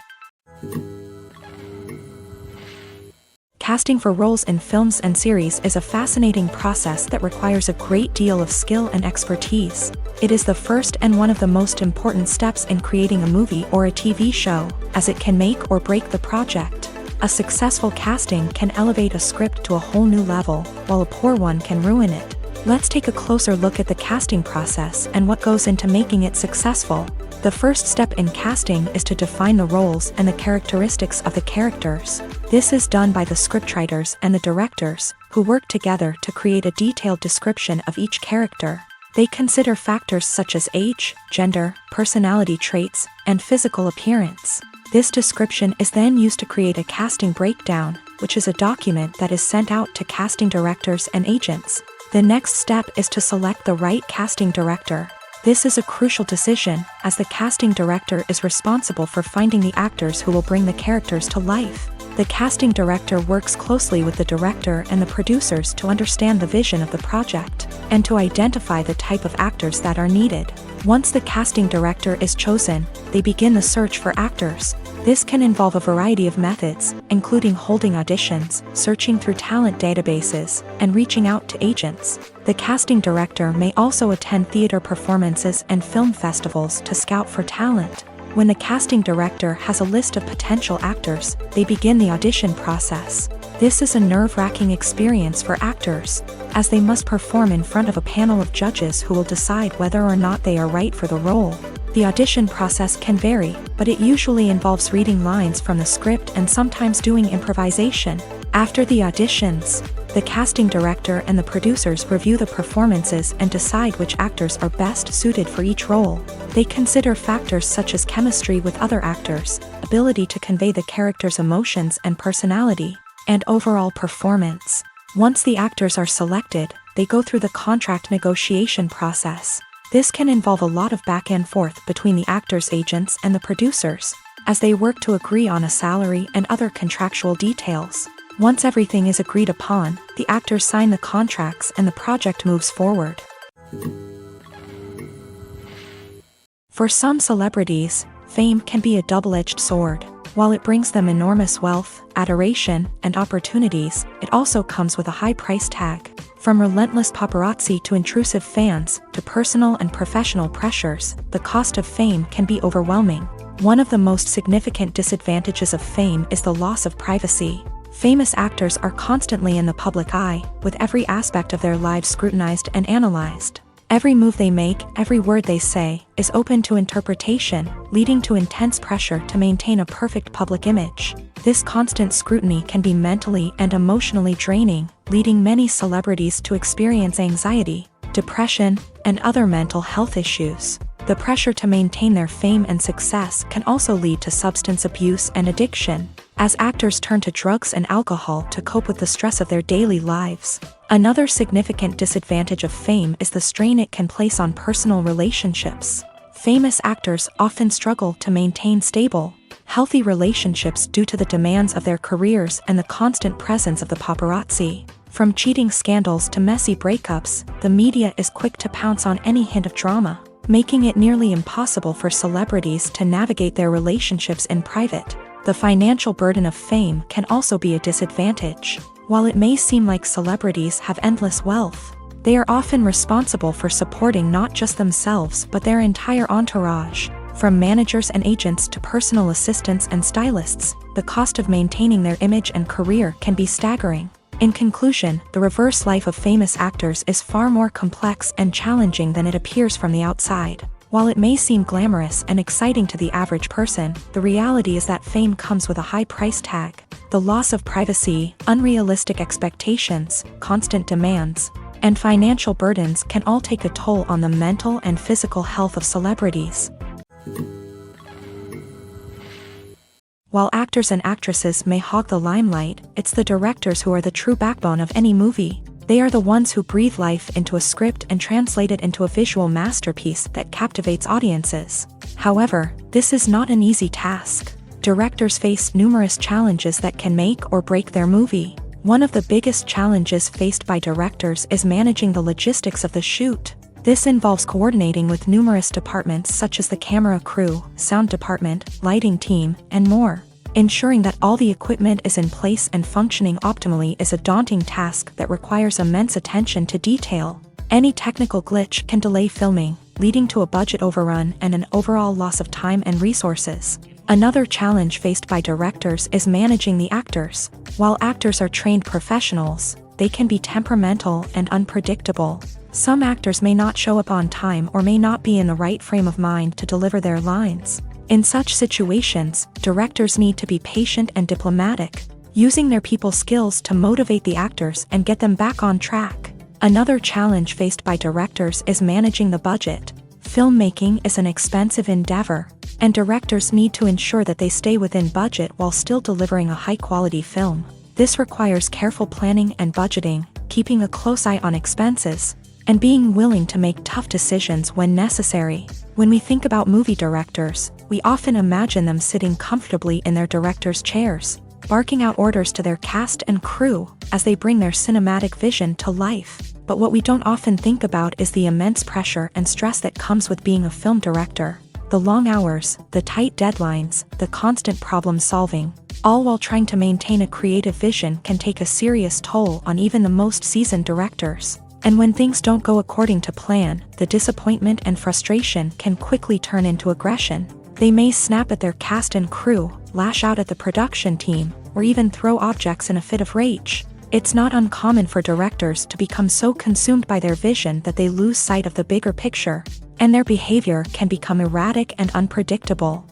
Casting for roles in films and series is a fascinating process that requires a great deal of skill and expertise. It is the first and one of the most important steps in creating a movie or a TV show, as it can make or break the project. A successful casting can elevate a script to a whole new level, while a poor one can ruin it. Let's take a closer look at the casting process and what goes into making it successful. The first step in casting is to define the roles and the characteristics of the characters. This is done by the scriptwriters and the directors, who work together to create a detailed description of each character. They consider factors such as age, gender, personality traits, and physical appearance. This description is then used to create a casting breakdown, which is a document that is sent out to casting directors and agents. The next step is to select the right casting director. This is a crucial decision, as the casting director is responsible for finding the actors who will bring the characters to life. The casting director works closely with the director and the producers to understand the vision of the project, and to identify the type of actors that are needed. Once the casting director is chosen, they begin the search for actors. This can involve a variety of methods, including holding auditions, searching through talent databases, and reaching out to agents. The casting director may also attend theater performances and film festivals to scout for talent. When the casting director has a list of potential actors, they begin the audition process. This is a nerve-wracking experience for actors, as they must perform in front of a panel of judges who will decide whether or not they are right for the role. The audition process can vary, but it usually involves reading lines from the script and sometimes doing improvisation. After the auditions, the casting director and the producers review the performances and decide which actors are best suited for each role. They consider factors such as chemistry with other actors, ability to convey the character's emotions and personality, and overall performance. Once the actors are selected, they go through the contract negotiation process. This can involve a lot of back and forth between the actors' agents and the producers, as they work to agree on a salary and other contractual details. Once everything is agreed upon, the actors sign the contracts and the project moves forward. For some celebrities, fame can be a double-edged sword. While it brings them enormous wealth, adoration, and opportunities, it also comes with a high price tag. From relentless paparazzi to intrusive fans, to personal and professional pressures, the cost of fame can be overwhelming. One of the most significant disadvantages of fame is the loss of privacy. Famous actors are constantly in the public eye, with every aspect of their lives scrutinized and analyzed. Every move they make, every word they say, is open to interpretation, leading to intense pressure to maintain a perfect public image. This constant scrutiny can be mentally and emotionally draining, leading many celebrities to experience anxiety, depression, and other mental health issues. The pressure to maintain their fame and success can also lead to substance abuse and addiction, as actors turn to drugs and alcohol to cope with the stress of their daily lives. Another significant disadvantage of fame is the strain it can place on personal relationships. Famous actors often struggle to maintain stable, healthy relationships due to the demands of their careers and the constant presence of the paparazzi. From cheating scandals to messy breakups, the media is quick to pounce on any hint of drama, making it nearly impossible for celebrities to navigate their relationships in private. The financial burden of fame can also be a disadvantage. While it may seem like celebrities have endless wealth, they are often responsible for supporting not just themselves but their entire entourage. From managers and agents to personal assistants and stylists, the cost of maintaining their image and career can be staggering. In conclusion, the reverse life of famous actors is far more complex and challenging than it appears from the outside. While it may seem glamorous and exciting to the average person, the reality is that fame comes with a high price tag. The loss of privacy, unrealistic expectations, constant demands, and financial burdens can all take a toll on the mental and physical health of celebrities. While actors and actresses may hog the limelight, it's the directors who are the true backbone of any movie. They are the ones who breathe life into a script and translate it into a visual masterpiece that captivates audiences. However, this is not an easy task. Directors face numerous challenges that can make or break their movie. One of the biggest challenges faced by directors is managing the logistics of the shoot. This involves coordinating with numerous departments such as the camera crew, sound department, lighting team, and more. Ensuring that all the equipment is in place and functioning optimally is a daunting task that requires immense attention to detail. Any technical glitch can delay filming, leading to a budget overrun and an overall loss of time and resources. Another challenge faced by directors is managing the actors. While actors are trained professionals, they can be temperamental and unpredictable. Some actors may not show up on time or may not be in the right frame of mind to deliver their lines. In such situations, directors need to be patient and diplomatic, using their people skills to motivate the actors and get them back on track. Another challenge faced by directors is managing the budget. Filmmaking is an expensive endeavor, and directors need to ensure that they stay within budget while still delivering a high-quality film. This requires careful planning and budgeting, keeping a close eye on expenses, and being willing to make tough decisions when necessary. When we think about movie directors, we often imagine them sitting comfortably in their director's chairs, barking out orders to their cast and crew as they bring their cinematic vision to life. But what we don't often think about is the immense pressure and stress that comes with being a film director. The long hours, the tight deadlines, the constant problem solving, all while trying to maintain a creative vision can take a serious toll on even the most seasoned directors. And when things don't go according to plan, the disappointment and frustration can quickly turn into aggression. They may snap at their cast and crew, lash out at the production team, or even throw objects in a fit of rage. It's not uncommon for directors to become so consumed by their vision that they lose sight of the bigger picture, and their behavior can become erratic and unpredictable.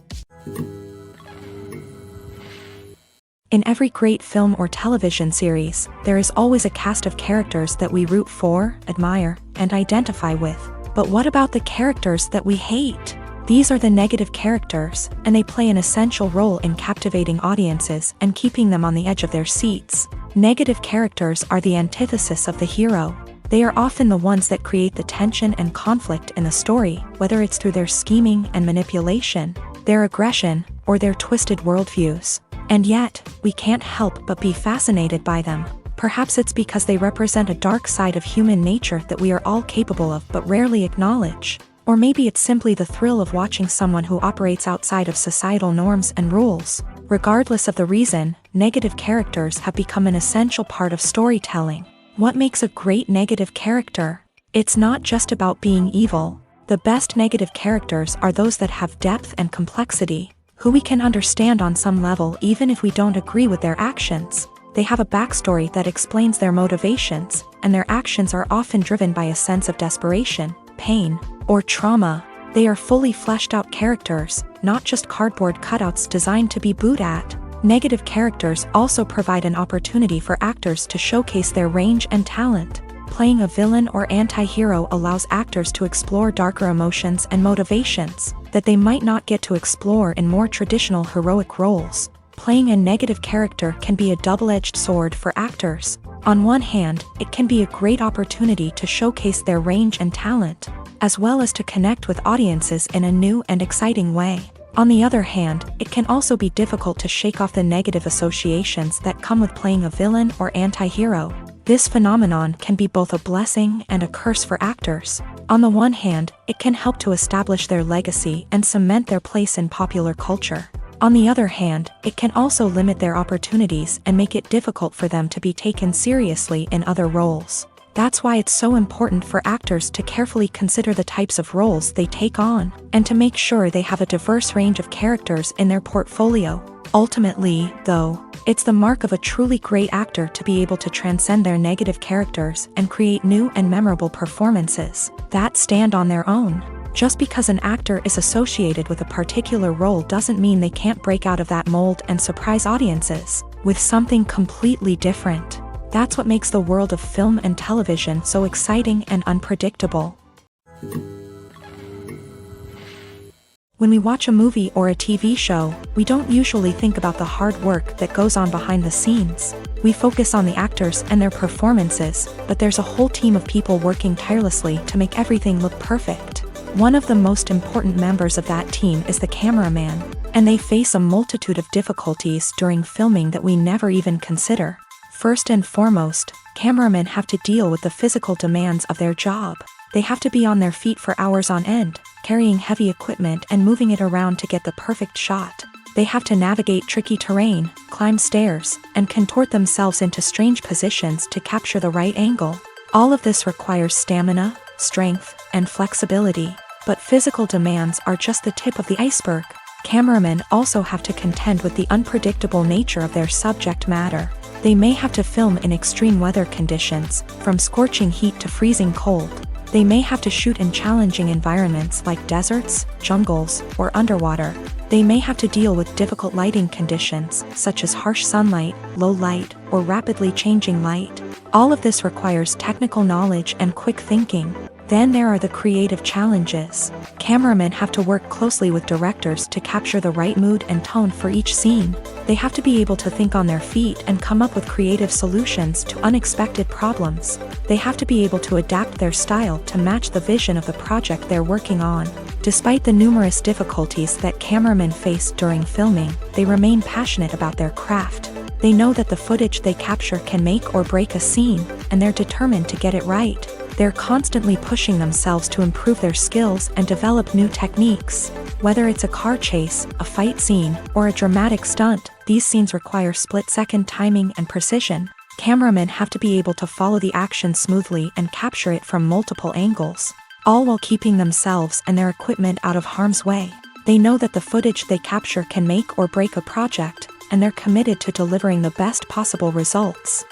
In every great film or television series, there is always a cast of characters that we root for, admire, and identify with. But what about the characters that we hate? These are the negative characters, and they play an essential role in captivating audiences and keeping them on the edge of their seats. Negative characters are the antithesis of the hero. They are often the ones that create the tension and conflict in the story, whether it's through their scheming and manipulation, their aggression, or their twisted worldviews. And yet, we can't help but be fascinated by them. Perhaps it's because they represent a dark side of human nature that we are all capable of but rarely acknowledge. Or maybe it's simply the thrill of watching someone who operates outside of societal norms and rules. Regardless of the reason, negative characters have become an essential part of storytelling. What makes a great negative character? It's not just about being evil. The best negative characters are those that have depth and complexity, who we can understand on some level even if we don't agree with their actions. They have a backstory that explains their motivations, and their actions are often driven by a sense of desperation, pain, or trauma. They are fully fleshed out characters, not just cardboard cutouts designed to be booed at. Negative characters also provide an opportunity for actors to showcase their range and talent. Playing a villain or anti-hero allows actors to explore darker emotions and motivations that they might not get to explore in more traditional heroic roles. Playing a negative character can be a double-edged sword for actors. On one hand, it can be a great opportunity to showcase their range and talent, as well as to connect with audiences in a new and exciting way. On the other hand, it can also be difficult to shake off the negative associations that come with playing a villain or anti-hero. This phenomenon can be both a blessing and a curse for actors. On the one hand, it can help to establish their legacy and cement their place in popular culture. On the other hand, it can also limit their opportunities and make it difficult for them to be taken seriously in other roles. That's why it's so important for actors to carefully consider the types of roles they take on, and to make sure they have a diverse range of characters in their portfolio. Ultimately, though, it's the mark of a truly great actor to be able to transcend their negative characters and create new and memorable performances that stand on their own. Just because an actor is associated with a particular role doesn't mean they can't break out of that mold and surprise audiences with something completely different. That's what makes the world of film and television so exciting and unpredictable. When we watch a movie or a TV show, we don't usually think about the hard work that goes on behind the scenes. We focus on the actors and their performances, but there's a whole team of people working tirelessly to make everything look perfect. One of the most important members of that team is the cameraman, and they face a multitude of difficulties during filming that we never even consider. First and foremost, cameramen have to deal with the physical demands of their job. They have to be on their feet for hours on end, carrying heavy equipment and moving it around to get the perfect shot. They have to navigate tricky terrain, climb stairs, and contort themselves into strange positions to capture the right angle. All of this requires stamina, strength, and flexibility. But physical demands are just the tip of the iceberg. Cameramen also have to contend with the unpredictable nature of their subject matter. They may have to film in extreme weather conditions, from scorching heat to freezing cold. They may have to shoot in challenging environments like deserts, jungles, or underwater. They may have to deal with difficult lighting conditions, such as harsh sunlight, low light, or rapidly changing light. All of this requires technical knowledge and quick thinking. Then there are the creative challenges. Cameramen have to work closely with directors to capture the right mood and tone for each scene. They have to be able to think on their feet and come up with creative solutions to unexpected problems. They have to be able to adapt their style to match the vision of the project they're working on. Despite the numerous difficulties that cameramen face during filming, they remain passionate about their craft. They know that the footage they capture can make or break a scene, and they're determined to get it right. They're constantly pushing themselves to improve their skills and develop new techniques. Whether it's a car chase, a fight scene, or a dramatic stunt, these scenes require split-second timing and precision. Cameramen have to be able to follow the action smoothly and capture it from multiple angles, all while keeping themselves and their equipment out of harm's way. They know that the footage they capture can make or break a project, and they're committed to delivering the best possible results.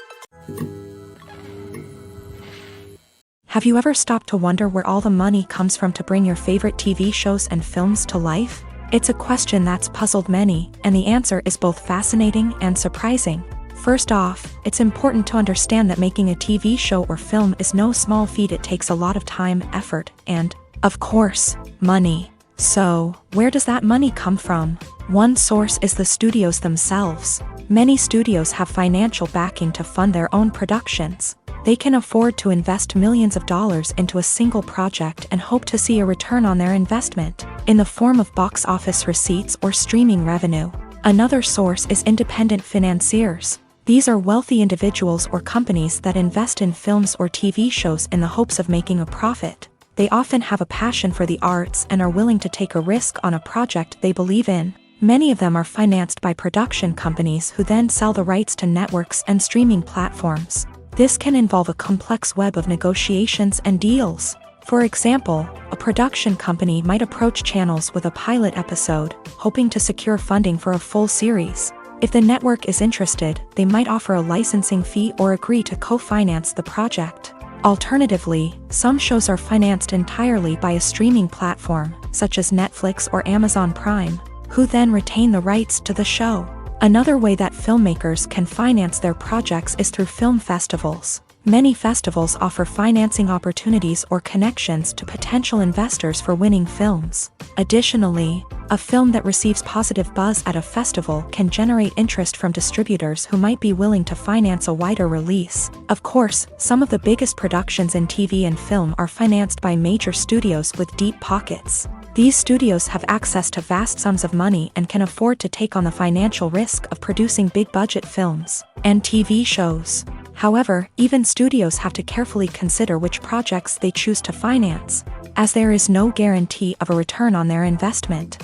Have you ever stopped to wonder where all the money comes from to bring your favorite TV shows and films to life? It's a question that's puzzled many, and the answer is both fascinating and surprising. First off, it's important to understand that making a TV show or film is no small feat. It takes a lot of time, effort, and, of course, money. So, where does that money come from? One source is the studios themselves. Many studios have financial backing to fund their own productions. They can afford to invest millions of dollars into a single project and hope to see a return on their investment, in the form of box office receipts or streaming revenue. Another source is independent financiers. These are wealthy individuals or companies that invest in films or TV shows in the hopes of making a profit. They often have a passion for the arts and are willing to take a risk on a project they believe in. Many of them are financed by production companies who then sell the rights to networks and streaming platforms. This can involve a complex web of negotiations and deals. For example, a production company might approach channels with a pilot episode, hoping to secure funding for a full series. If the network is interested, they might offer a licensing fee or agree to co-finance the project. Alternatively, some shows are financed entirely by a streaming platform, such as Netflix or Amazon Prime, who then retain the rights to the show. Another way that filmmakers can finance their projects is through film festivals. Many festivals offer financing opportunities or connections to potential investors for winning films. Additionally, a film that receives positive buzz at a festival can generate interest from distributors who might be willing to finance a wider release. Of course, some of the biggest productions in TV and film are financed by major studios with deep pockets. These studios have access to vast sums of money and can afford to take on the financial risk of producing big-budget films and TV shows. However, even studios have to carefully consider which projects they choose to finance, as there is no guarantee of a return on their investment.